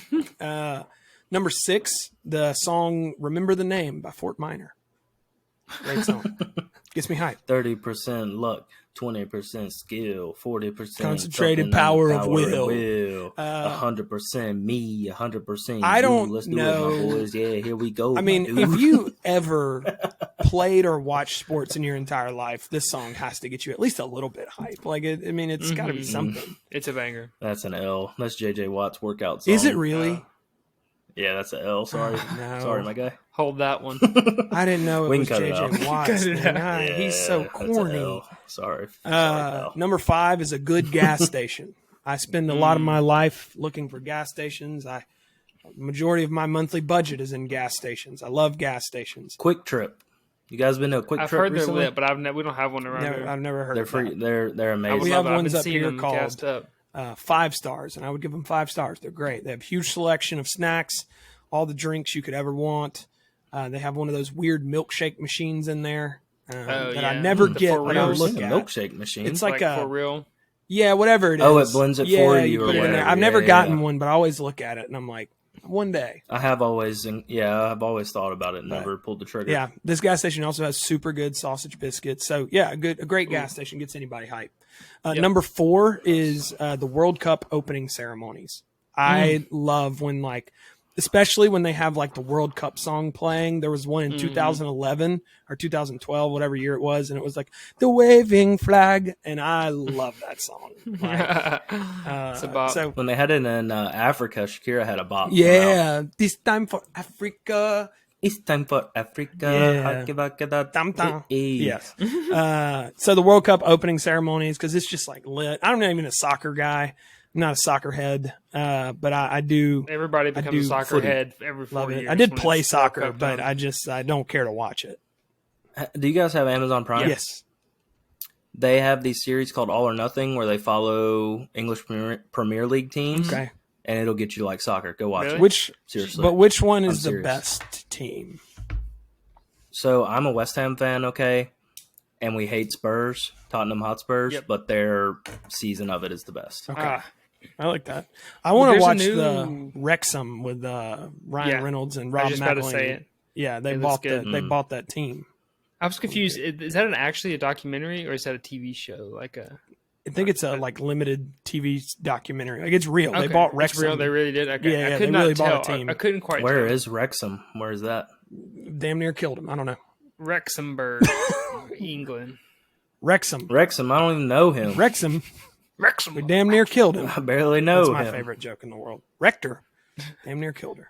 Number 6, the song "Remember the Name" by Fort Minor. Great song. Gets me hyped. 30% luck, 20% skill, 40% concentrated power of will. 100% me, 100% I don't you. Let's know. do it, my boys. Yeah, here we go. I mean, if you ever played or watched sports in your entire life, this song has to get you at least a little bit hype. Like, it's got to be something. It's a banger. That's an L. That's JJ Watt's workout song. Is it really? Yeah, that's an L. Sorry. No. Sorry, my guy. Hold that one. I didn't know it We was can cut it JJ out. Watts. Yeah, he's so that's an corny. L. Sorry. Pal. Number 5 is a good gas station. I spend a lot of my life looking for gas stations. Majority of my monthly budget is in gas stations. I love gas stations. Quick Trip. You guys been to a Quick I've Trip heard recently? they're lit, but we don't have one around here. I've never heard They're of free. that. They're amazing. We have ones I've up been here seeing them called gassed up. 5 stars, and I would give them 5 stars. They're great. They have huge selection of snacks, all the drinks you could ever want. They have one of those weird milkshake machines in there that I never get For when I real? look a at. milkshake machine. It's like a for real. yeah, whatever it is. Oh, it blends it for you or put it in there. whatever. I've never Yeah, gotten yeah. one, but I always look at it and I'm like, one day. I've always thought about it. Never pulled the trigger. Yeah, this gas station also has super good sausage biscuits. So yeah, a great gas station gets anybody hyped. Number 4 is the World Cup opening ceremonies. I love when especially when they have the World Cup song playing. There was one in 2011 or 2012, whatever year it was, and it was like the waving flag, and I love that song. It's a bop. So When they had it in Africa, Shakira had a bop. yeah, this time for Africa. It's time for Africa. Yeah. Tam tam. Yes. Yes. So the World Cup opening ceremonies, because it's just lit. I'm not even a soccer guy. I'm not a soccer head, but I do. Everybody becomes a soccer footy. head every 4 Love years. it. I did when play it's World soccer, Cup but time. I don't care to watch it. Do you guys have Amazon Prime? Yes. They have these series called All or Nothing where they follow English Premier League teams. Okay. And it'll get you like soccer. Go watch Really? it. Seriously. But which one is the serious. best team? So I'm a West Ham fan, okay? And we hate Spurs, Tottenham Hotspurs, Yep. but their season of it is the best. Okay. I like that. I want to there's a watch new- the Wrexham with Ryan Yeah. Reynolds and I Rob was just about to McElhenney. say it. Yeah, they It bought looks good. they bought that team. I was confused. Is that actually a documentary or is that a TV show? I think it's a limited TV documentary. Like, it's real. They Okay. bought It's Wrexham. real. They really did. Okay. Yeah, I they could not really tell. bought a team. I couldn't quite. Where tell. is Wrexham? Where is that? Damn near killed him. I don't know. Wrexhamburg, England? Wrexham. Wrexham. I don't even know him. Wrexham. Wrexham. We damn near killed him. I barely know That's my him. favorite joke in the world. Rector. Damn near killed her.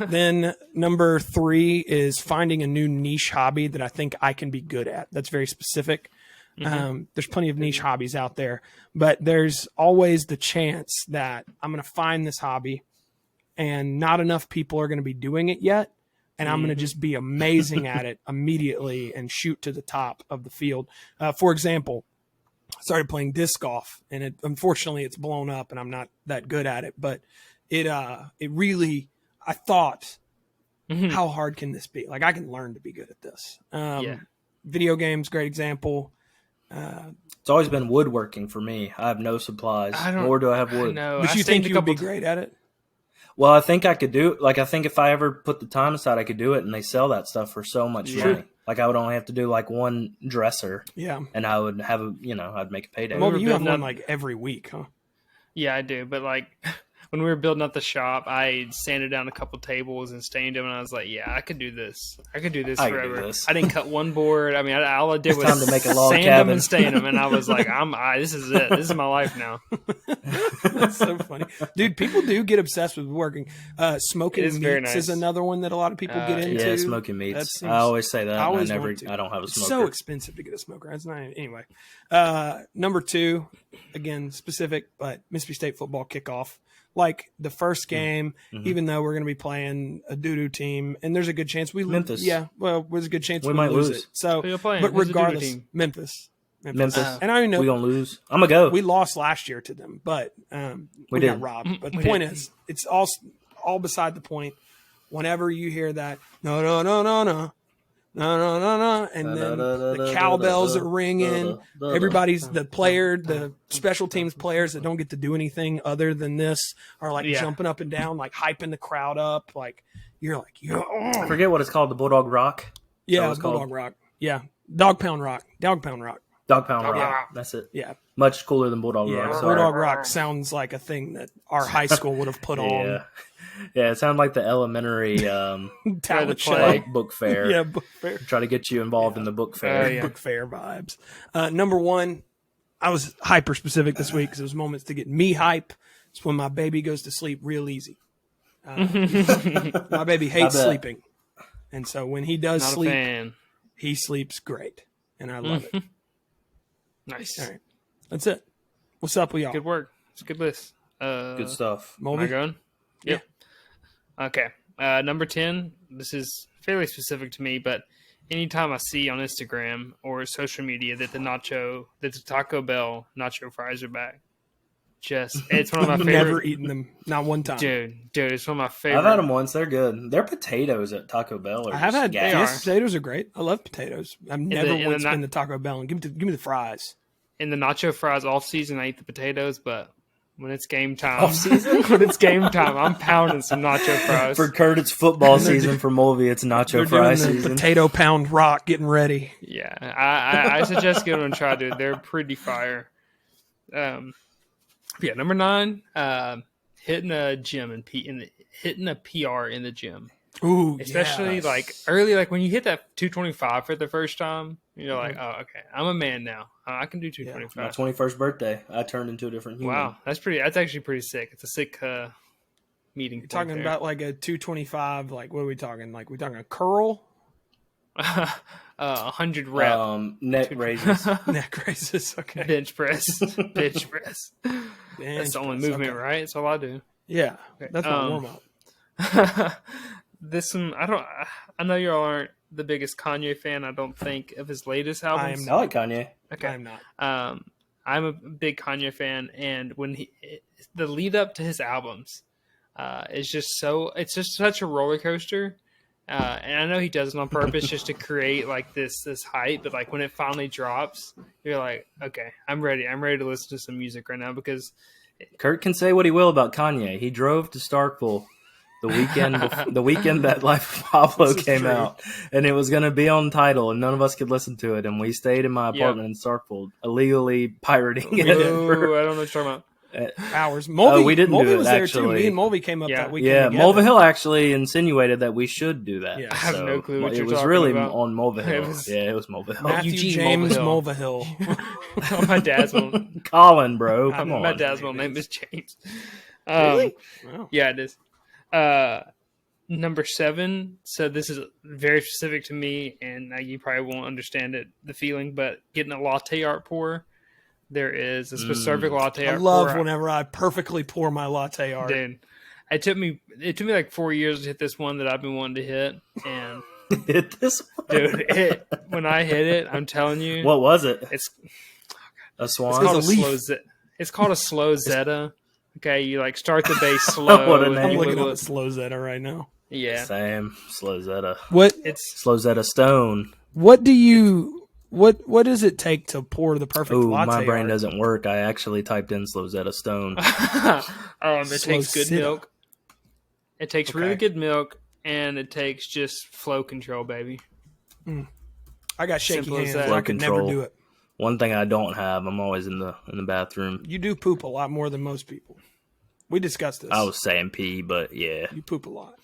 Then number 3 is finding a new niche hobby that I think I can be good at. That's very specific. There's plenty of niche hobbies out there, but there's always the chance that I'm going to find this hobby and not enough people are going to be doing it yet. And I'm going to just be amazing at it immediately and shoot to the top of the field. For example, I started playing disc golf, and unfortunately it's blown up and I'm not that good at it, but it really, I thought, how hard can this be? Like, I can learn to be good at this. Video games, great example. It's always been woodworking for me. I have no supplies, nor do I have wood. No, But you think you would be great at it? Well, I think I could do. Like, I think if I ever put the time aside, I could do it. And they sell that stuff for so much money. Like, I would only have to do like one dresser. Yeah. And I would have I'd make a payday. Well, you have building one up- like every week, huh? Yeah, I do. But when we were building up the shop, I sanded down a couple tables and stained them, and I was like, "Yeah, I could do this. I could do this I could do forever." this. I didn't cut one board. I mean, all I did was time to make a log sand them cabin. and stain them, and I was like, this is it. This is my life now." That's so funny. Dude, people do get obsessed with working. Smoking It is very meats nice. is another one that a lot of people get into. Yeah, smoking meats. That seems- I always say that. I always I want to. don't have a It's smoker. so expensive to get a smoker. It's not anyway. Number 2, again specific, but Mississippi State football kickoff. Like the first game, even though we're going to be playing a doo-doo team, and there's a good chance we lose. Memphis. Yeah, well, there's a good chance We we might lose lose. it. So, Who you playing? but Who's the doo-doo regardless, team? Memphis. Memphis. And I don't even We know. gonna lose. I'm gonna go. We lost last year to them, but we got did. robbed. But the We point did. is, it's all beside the point. Whenever you hear that, no, no, and then the cowbells are ringing. Everybody's the special teams players that don't get to do anything other than this are like jumping up and down, like hyping the crowd up. Like you're like, I forget what it's called, the Bulldog Rock. Yeah, Bulldog Rock. Yeah, Dog Pound Rock. Dog Pound Rock. That's it. Yeah. Much cooler than Bulldog Rock. Bulldog Rock sounds like a thing that our high school would have put on. Yeah, it sounded like the elementary talent show. Like book fair. Yeah, book fair. Try to get you involved in the book fair. Book fair vibes. Number one, I was hyper specific this week because it was moments to get me hype. It's when my baby goes to sleep real easy. My baby hates sleeping. And so when he does sleep, he sleeps great. And I love it. Nice. All right. That's it. What's up with y'all? Good work. It's a good list. Good stuff. Mulvey? Am I going? Yeah. Okay. Number 10, this is fairly specific to me, but anytime I see on Instagram or social media that the Taco Bell nacho fries are back, it's one of my favorite. Never eaten them. Not one time. Dude, it's one of my favorite. I've had them once. They're good. Their potatoes at Taco Bell are I have had gas. potatoes are great. I love potatoes. I've never once been to Taco Bell and give me the fries. In the nacho fries off season, I eat the potatoes, but when it's game time, I'm pounding some nacho fries. For Kurt, it's football season. For Mulvey, it's nacho fry season. Potato pound rock getting ready. Yeah, I suggest giving them a try, dude. They're pretty fire. Number 9, hitting a gym and hitting a PR in the gym. Ooh, especially like early, like when you hit that 225 for the first time, you're like, oh, okay, I'm a man now. I can do 225. My 21st birthday, I turned into a different human. Wow, that's actually pretty sick. It's a sick meeting. You're talking about like a 225, like what are we talking? Like we talking a curl? 100 rep. Neck raises. Neck raises, okay. Bench press. That's the only movement, right? That's all I do. Yeah, okay. That's my warm up. This one, I know you all aren't the biggest Kanye fan. I don't think of his latest albums. I like Kanye. Okay, I'm not. I'm a big Kanye fan, and when the lead up to his albums is just it's just such a roller coaster. And I know he does it on purpose just to create like this hype, but like when it finally drops, you're like, okay, I'm ready. I'm ready to listen to some music right now because Kurt can say what he will about Kanye. He drove to Starkville the weekend that Life of Pablo came out, and it was going to be on Tidal, and none of us could listen to it, and we stayed in my apartment in Starkville, illegally pirating it. I don't know what you're talking about. Hours. Mulvey, we didn't Mulvey do it, was there actually. too. Me and Mulvey came up that weekend. Yeah, together. Mulvihill actually insinuated that we should do that. Yeah. I have no clue what you're talking about. It was really on Mulvihill. It was Mulvihill. Matthew Eugene James Mulvihill. Mulvihill. My dad's one. Colin, bro. Come on. My dad's one name is James. Really? Wow. Yeah, it is. Number 7. So this is very specific to me, and you probably won't understand the feeling, but getting a latte art pour. There is a specific latte art. I love whenever I perfectly pour my latte art. Dude, it took me like 4 years to hit this one that I've been wanting to hit, and hit this one, dude. When I hit it, I'm telling you, what was it? It's a swan. It's called a slow Zeta. Okay, you like start the bass slow. What a name. I'm looking at slow Zeta right now. Yeah, same slow Zeta. It's slow Zeta Stone. What does it take to pour the perfect latte? My brain doesn't work. I actually typed in slow Zeta Stone. It takes good milk. It takes really good milk, and it takes just flow control, baby. I got shaky Simple as hands. that. I could never do it. One thing I don't have, I'm always in the bathroom. You do poop a lot more than most people. We discussed this. I was saying pee, but yeah. You poop a lot.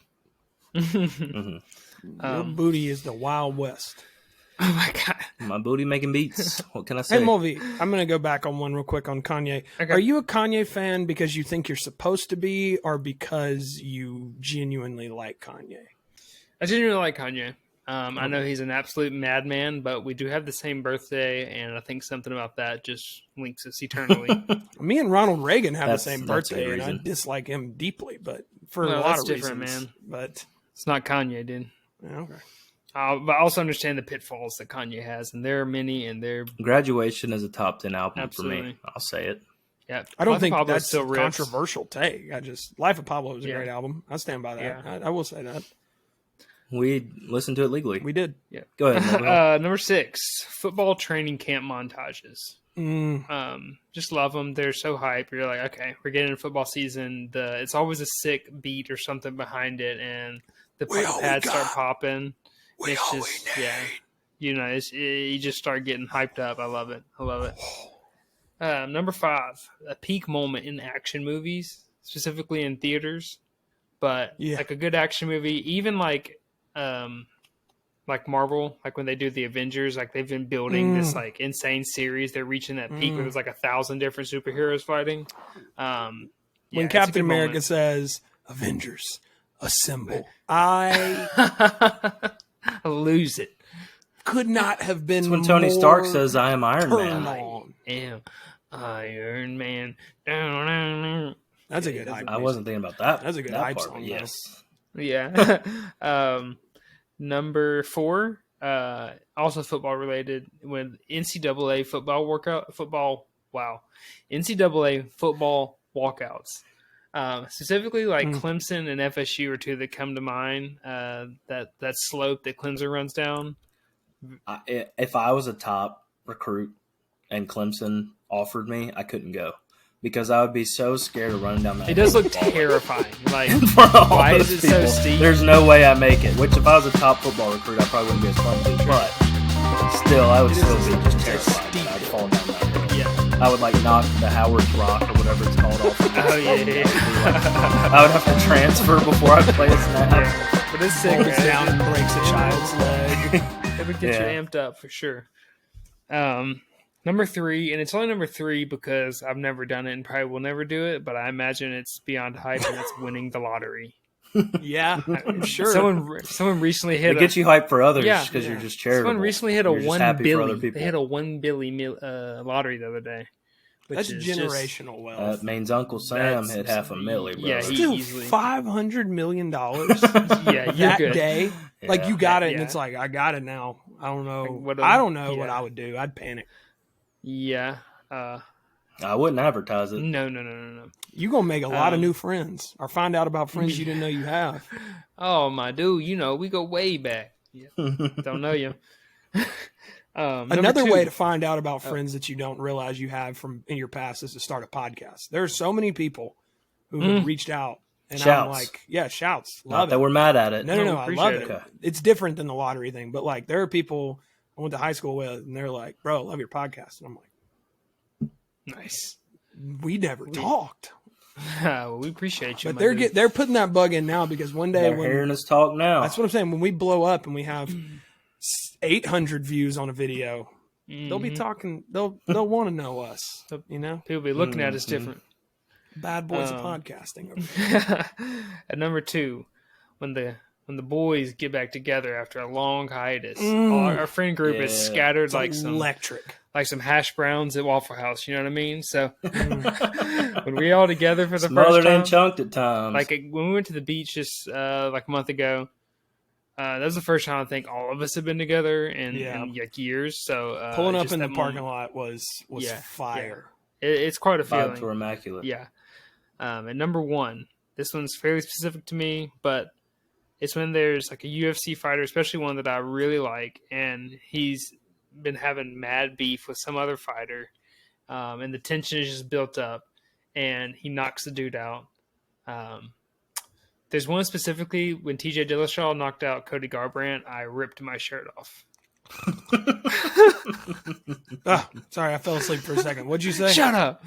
Mm-hmm. Your booty is the Wild West. Oh my god. My booty making beats. What can I say? Hey, Mulvey, I'm going to go back on one real quick on Kanye. Okay. Are you a Kanye fan because you think you're supposed to be, or because you genuinely like Kanye? I genuinely like Kanye. I know he's an absolute madman, but we do have the same birthday, and I think something about that just links us eternally. Me and Ronald Reagan have the same birthday, and I dislike him deeply, but for a lot of reasons. Man. But it's not Kanye, dude. Okay. But I also understand the pitfalls that Kanye has, and there are many, and they're... Graduation is a top 10 album for me. I'll say it. Yeah, I don't think that's a controversial take. Life of Pablo is a great album. I stand by that. Yeah. I will say that. We listened to it legally. We did. Yeah. Go ahead. Number 6, football training camp montages. Just love them. They're so hype. You're like, okay, we're getting into football season. It's always a sick beat or something behind it, and the pads start popping. It's just you just start getting hyped up. I love it. Number 5, a peak moment in action movies, specifically in theaters. But like a good action movie, even like Marvel, like when they do the Avengers, like they've been building this like insane series. They're reaching that peak where there's like 1,000 different superheroes fighting. When Captain America says "Avengers Assemble," I lose it. Could not have been. It's when Tony Stark says, "I am Iron Man." I am Iron Man. That's a good hype. I wasn't thinking about that. That's a good hype song. Yes. Yeah. Number 4, also football related, when NCAA football walkouts. Specifically like Clemson and FSU are two that come to mind. That slope that Clemson runs down. If I was a top recruit and Clemson offered me, I couldn't go. Because I would be so scared of running down that. It does look terrifying. Like, why is it so steep? There's no way I make it. Which, if I was a top football recruit, I probably wouldn't be as clumsy. But still, I would still be just terrified that I'd fall down that hill. Yeah. I would knock the Howard's Rock or whatever it's called off. I would have to transfer before I play a snap. Yeah. But it's sick. Falls down and breaks a child's leg. It would get you amped up for sure. Number 3, and it's only number 3 because I've never done it and probably will never do it, but I imagine it's beyond hype, and it's winning the lottery. Yeah, I'm sure. Someone recently hit. It gets you hype for others because you're just charitable. Someone recently hit a $1 billion. They hit a $1 billion lottery the other day. That's generational wealth. That means Uncle Sam hit $500,000. Yeah, still $500 million. Yeah, that good. day, like you got it, and it's like I got it now. I don't know. What I would do. I'd panic. Yeah. I wouldn't advertise it. No. You're going to make a lot of new friends or find out about friends you didn't know you have. Oh, my dude. We go way back. Yeah. Don't know you. Another way to find out about friends that you don't realize you have from in your past is to start a podcast. There are so many people who have reached out. And shouts. I'm like, shouts. Not that we're mad at it. No, I love it. Okay. It's different than the lottery thing. But there are people I went to high school with, and they're like, bro, I love your podcast. And I'm like, nice. We never talked. Well, we appreciate you. But they're putting that bug in now because one day they're hearing us talk now. That's what I'm saying. When we blow up and we have 800 views on a video, they'll be talking. They'll want to know us. People be looking at us different. Bad boys of podcasting. At number 2, when the boys get back together after a long hiatus, our friend group is scattered it's like some hash browns at Waffle House. You know what I mean? So when we all together for the smothered first time, and chunked at times. Like when we went to the beach just like a month ago, that was the first time I think all of us have been together in like years. So pulling up in the parking lot was fire. Yeah. It's quite a feeling. Vibes were immaculate. Yeah. And number 1, this one's fairly specific to me, but it's when there's like a UFC fighter, especially one that I really like, and he's been having mad beef with some other fighter, and the tension is just built up, and he knocks the dude out. There's one specifically when TJ Dillashaw knocked out Cody Garbrandt, I ripped my shirt off. Sorry, I fell asleep for a second. What'd you say? Shut up.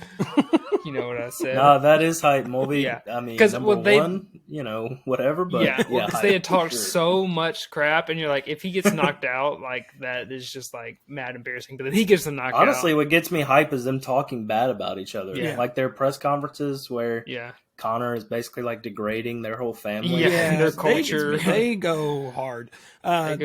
You know what I said. No, that is hype, Mulvey. Yeah. I mean, number 1, whatever. But because they had talked so much crap, and you're like, if he gets knocked out, like that is just like mad embarrassing. But then he gets the knockout. Honestly, what gets me hype is them talking bad about each other. Yeah. Like their press conferences where Connor is basically like degrading their whole family. Yeah, their culture. They go hard. Or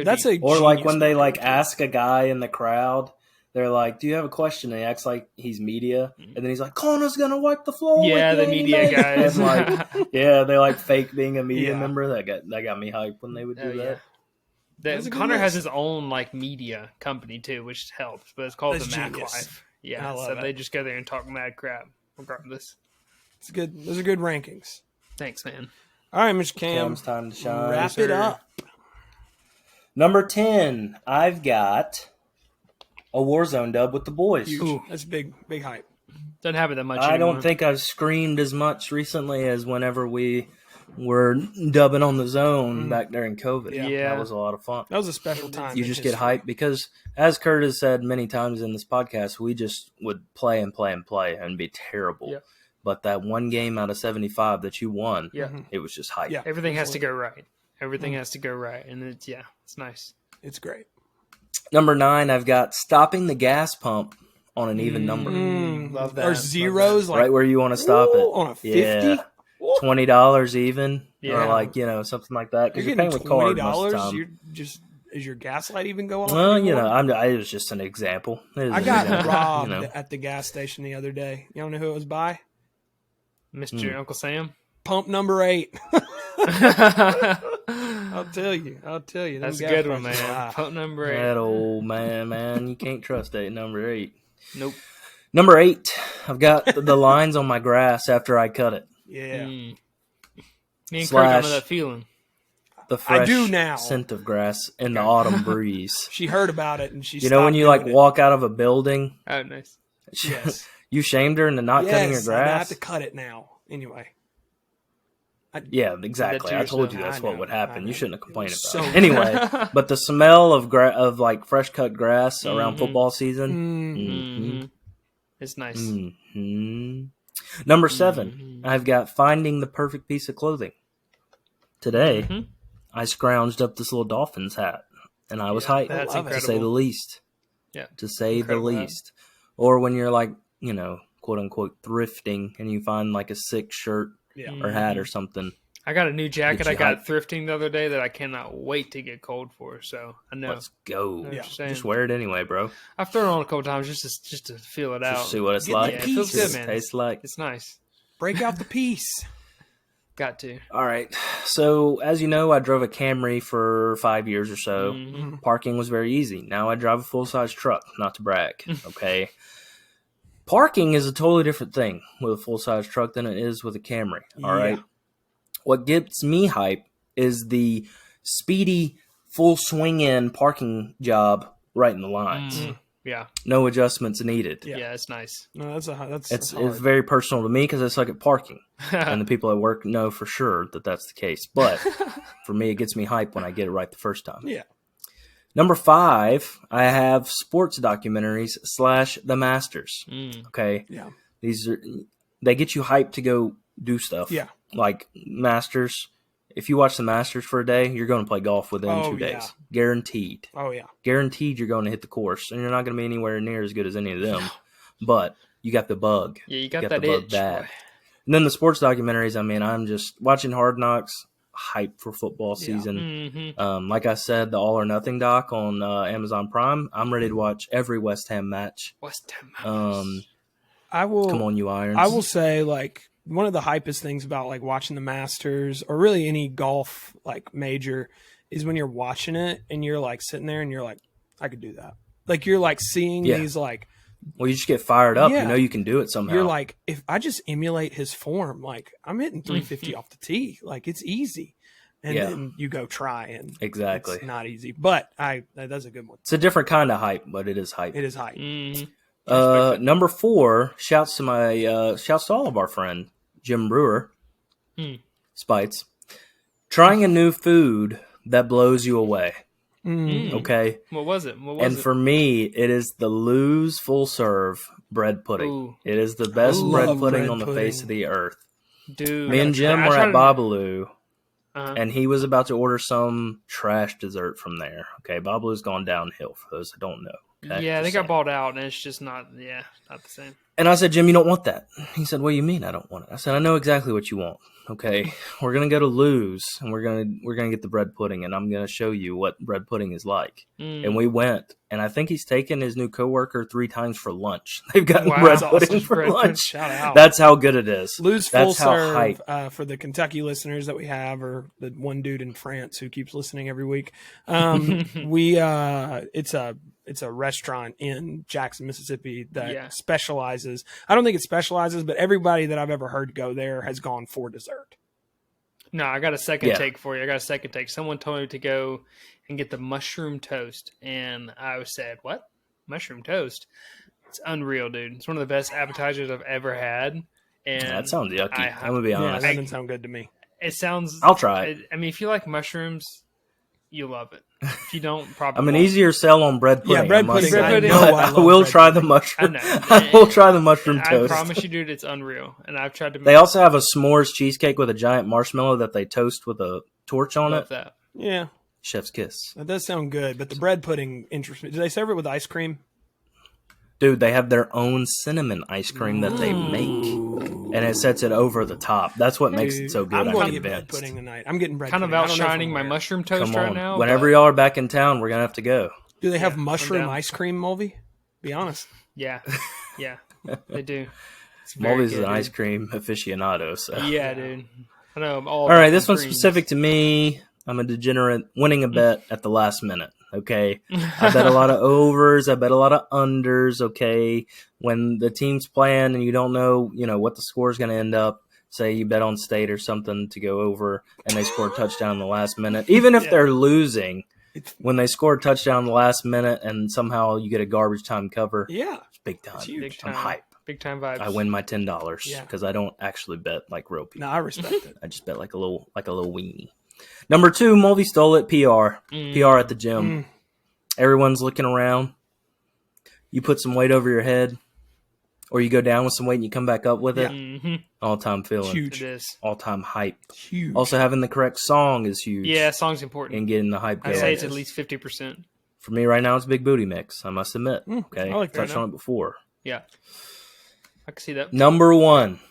like when they ask a guy in the crowd. They're like, do you have a question? And he acts like he's media. And then he's like, Connor's going to wipe the floor. Yeah, the media guys. And they fake being a media member. That got me hyped when they would do that. Connor has his own media company too, which helps. But it's called the Mac Life. Yeah, so they just go there and talk mad crap regardless. It's good. Those are good rankings. Thanks, man. All right, Mr. Cam. Cam's time to shine. Wrap it up. Number 10, I've got a Warzone dub with the boys. Huge. Ooh, that's big hype. Doesn't happen that much I anymore. don't think I've screamed as much recently as whenever we were dubbing on the zone back during COVID. Yeah. That was a lot of fun. That was a special time. You just get hyped because, as Kurt has said many times in this podcast, we just would play and be terrible. Yeah. But that one game out of 75 that you won, Yeah. it was just hype. Yeah. Everything has to go right. Everything has to go right. And it's nice. It's great. Number 9, I've got stopping the gas pump on an even number. Love that. Or zeros. Like, Right where you want to stop it. On a 50? Yeah. $20 even. Yeah. Or like, something like that. Because You're you're getting paying with card most of the $20. time. You're just, is your gas light even go off? Well, anymore? it was just an example. I got robbed at the gas station the other day. You don't know who it was by? Mr. Uncle Sam. Pump number 8. I'll tell you. That's a good one, man. Pump number 8. That old man. You can't trust that number 8. Nope. Number 8, I've got the lines on my grass after I cut it. Yeah. Me and Slash- Kurt know that feeling. The fresh do now. scent of grass in the autumn breeze. She heard about it and she You know when stopped you like doing it. walk out of a building? Oh, nice. Yes. You shamed her into not cutting her Yes, and I have grass? to cut it now. Anyway. Yeah, exactly. I told you yourself. that's I what know, would I happen. know. You shouldn't have complained It about was it. so Anyway, but the smell of like fresh cut grass around football season. Mm-hmm. It's nice. Mm-hmm. Number 7, I've got finding the perfect piece of clothing. Today, I scrounged up this little Dolphins hat, and I was hyped, that's to say incredible. the least. Yeah. To say Incredible the hat. least. Or when you're like, quote unquote, thrifting, and you find like a sick shirt Yeah. or hat or something. I got a new jacket Get I you got hyped. thrifting the other day that I cannot wait to get cold for. So I know. Let's go. Know what you're saying. Just wear it anyway, bro. I've thrown it on a couple times just to feel it out. Just see what it's Get like. the Yeah, it feels See what good, it man. tastes like. It's nice. Break out the piece. Got to. All right. So, as you know, I drove a Camry for 5 years or so. Mm-hmm. Parking was very easy. Now I drive a full-size truck, not to brag, okay? Parking is a totally different thing with a full-size truck than it is with a Camry, all right? What gets me hype is the speedy, full swing-in parking job right in the lines. Yeah. No adjustments needed. Yeah, it's nice. No, that's It's hard. very personal to me because I suck at parking. And the people at work know for sure that that's the case. But for me, it gets me hype when I get it right the first time. Yeah. Number 5, I have sports documentaries / The Masters. Okay. Yeah. They get you hyped to go do stuff. Yeah. Like Masters. If you watch the Masters for a day, you're going to play golf within 2 days. yeah. Guaranteed. Oh yeah. Guaranteed you're going to hit the course. And you're not going to be anywhere near as good as any of them. But you got the bug. Yeah, you got the that bug itch. bad. Boy. And then the sports documentaries, I'm just watching Hard Knocks, hype for football season. Mm-hmm. Like I said, the All or Nothing doc on Amazon Prime. I'm ready to watch every West Ham match. West Ham. I will. Come on, you Irons. I will say, like, one of the hypest things about like watching the Masters or really any golf like major is when you're watching it and you're like sitting there and you're like, I could do that. Like you're like seeing these like. Well, you just get fired up. Yeah. You know you can do it somehow. You're like, if I just emulate his form, like I'm hitting 350 off the tee, like it's easy. And then you go try and Exactly. it's not easy. But that's a good one. It's a different kind of hype, but it is hype. It is hype. Mm-hmm. Number 4, shouts to all of our friend Jim Brewer, Spites, trying a new food that blows you away. Okay, What was it? for me, it is the Lou's full serve bread pudding. Ooh. It is the best bread love pudding bread on the pudding. face of the earth. Dude, Me and Jim were at Babalu, and he was about to order some trash dessert from there. Okay, Babalu's gone downhill for those that don't know. Okay? Yeah, they Just got saying. bought out, and it's just not. Yeah, not the same. And I said, Jim, you don't want that. He said, what do you mean I don't want it? I said, I know exactly what you want. Okay, we're gonna go to Lou's and we're gonna get the bread pudding, and I'm gonna show you what bread pudding is like. And we went, and I think he's taken his new coworker 3 times for lunch. They've gotten bread That's pudding awesome. for Bread lunch. Shout out. That's how good it is. Lou's full That's how serve hype. for the Kentucky listeners that we have, or the one dude in France who keeps listening every week. It's a restaurant in Jackson, Mississippi that specializes. I don't think it specializes, but everybody that I've ever heard go there has gone for dessert. No, I got a second take for you. I got a second take. Someone told me to go and get the mushroom toast, and I said, "What? Mushroom toast? It's unreal, dude. It's one of the best appetizers I've ever had." And that sounds yucky. I'm gonna be honest. That doesn't sound good to me. It sounds. I'll try it. I mean, if you like mushrooms, you love it. If you don't, probably. I'm an easier sell on bread pudding. Yeah, bread pudding. I will try the mushroom. I will try the mushroom toast. I promise you, dude, it's unreal. And I've tried to. They also have a s'mores cheesecake with a giant marshmallow that they toast with a torch on it. That. Yeah, chef's kiss. That does sound good, but the bread pudding interests me. Do they serve it with ice cream? Dude, they have their own cinnamon ice cream that they make, and it sets it over the top. That's what makes it so good. I'm going to get bread pudding tonight. I'm getting bread pudding. Kind of outshining my mushroom toast right now. Whenever y'all are back in town, we're going to have to go. Do they have mushroom ice cream, Mulvey? Be honest. Yeah, they do. Mulvey's an ice cream aficionado. So. Yeah, dude. I know. All right, this one's specific to me. I'm a degenerate winning a bet at the last minute. Okay, I bet a lot of overs. I bet a lot of unders. Okay, when the team's playing and you don't know, what the score is going to end up. Say you bet on State or something to go over, and they score a touchdown in the last minute. Even if they're losing, when they score a touchdown in the last minute and somehow you get a garbage time cover, it's big time. It's huge. Big time. I'm hype. Big time vibes. I win my $10 because I don't actually bet like real people. No, I respect it. I just bet like a little weenie. Number 2, Mulvey stole it. PR at the gym. Everyone's looking around. You put some weight over your head, or you go down with some weight and you come back up with it. All-time feeling. Huge. It is. All-time hype. Huge. Also, having the correct song is huge. Yeah, song's important. And getting the hype. I'd say it's at least 50%. For me right now, it's Big Booty Mix. I must admit. Okay, I like touched on it before. Yeah, I can see that. Number 1.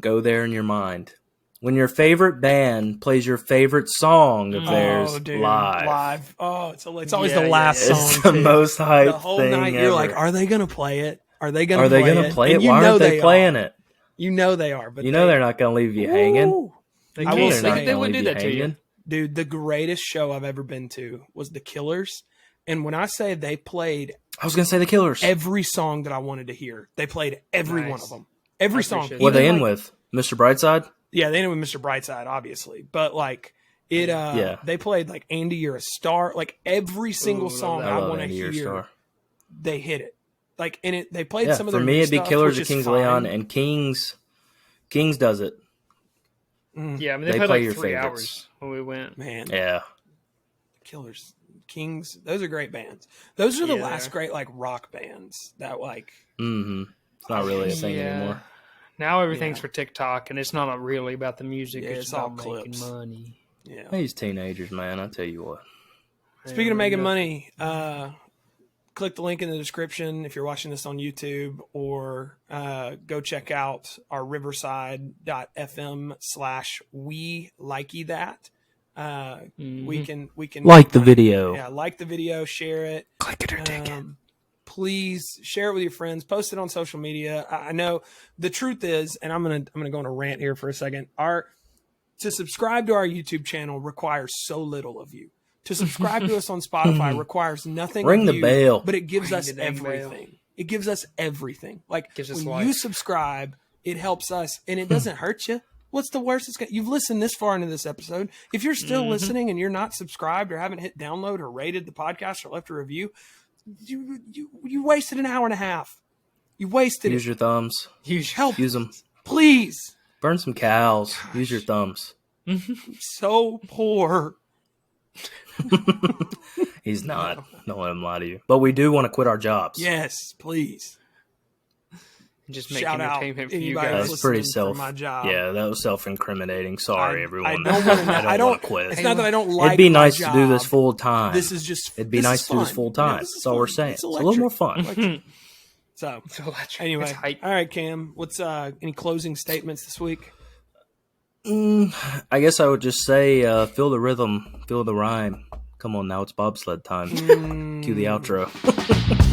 Go there in your mind. When your favorite band plays your favorite song of theirs live. Oh, it's always the last song. It's the most hype the whole thing night. ever. You're like, are they going to play it? Are they going to play it? Why aren't they playing it? You know they are, but they're not going to leave you hanging. I will say they would do that to you. Dude, the greatest show I've ever been to was The Killers. And when I say they played... I was going to say The Killers. Every song that I wanted to hear. They played every one of them. Every song. What they end with? Mr. Brightside? Yeah, they ended with Mr. Brightside, obviously. But, they played, Andy, You're a Star. Every single song I want to hear, they hit it. They played some of their for me, it'd be stuff, Killers of Kings Leon, and Kings does it. Yeah, I mean, they played 3 hours when we went. Man. Yeah. Killers, Kings, those are great bands. Those are the last great, rock bands that, It's not really a thing anymore. Now everything's for TikTok, and it's not really about the music. Yeah, it's all about clips. making money. Yeah. These teenagers, man, I tell you what. Speaking of making money, click the link in the description if you're watching this on YouTube, or go check out our riverside.fm/we likey that. We can like the video. Yeah, like the video, share it. Click it or take it. Please share it with your friends. Post it on social media. I know the truth is, and I'm gonna go on a rant here for a second. To subscribe to our YouTube channel requires so little of you. To subscribe to us on Spotify requires nothing. Ring of the you, bell, but it gives us everything. It gives us everything. When you subscribe, it helps us, and it doesn't hurt you. What's the worst? You've listened this far into this episode. If you're still listening and you're not subscribed or haven't hit download or rated the podcast or left a review, you wasted an hour and a half. You wasted Use your thumbs. Use them. Please. Burn some cows. Use your thumbs. So poor. He's not. Don't let him lie to you. But we do want to quit our jobs. Yes, please. Just make entertainment for you guys. That's pretty my job. Yeah, that was self-incriminating. Sorry, everyone. I don't want to quit. It's not that I don't like. It'd be nice to do this full time. This is just. It'd be nice to do this full time. That's all we're saying. It's a little more fun. So anyway, all right, Cam. What's any closing statements this week? I guess I would just say, feel the rhythm, feel the rhyme. Come on now, it's bobsled time. Cue the outro.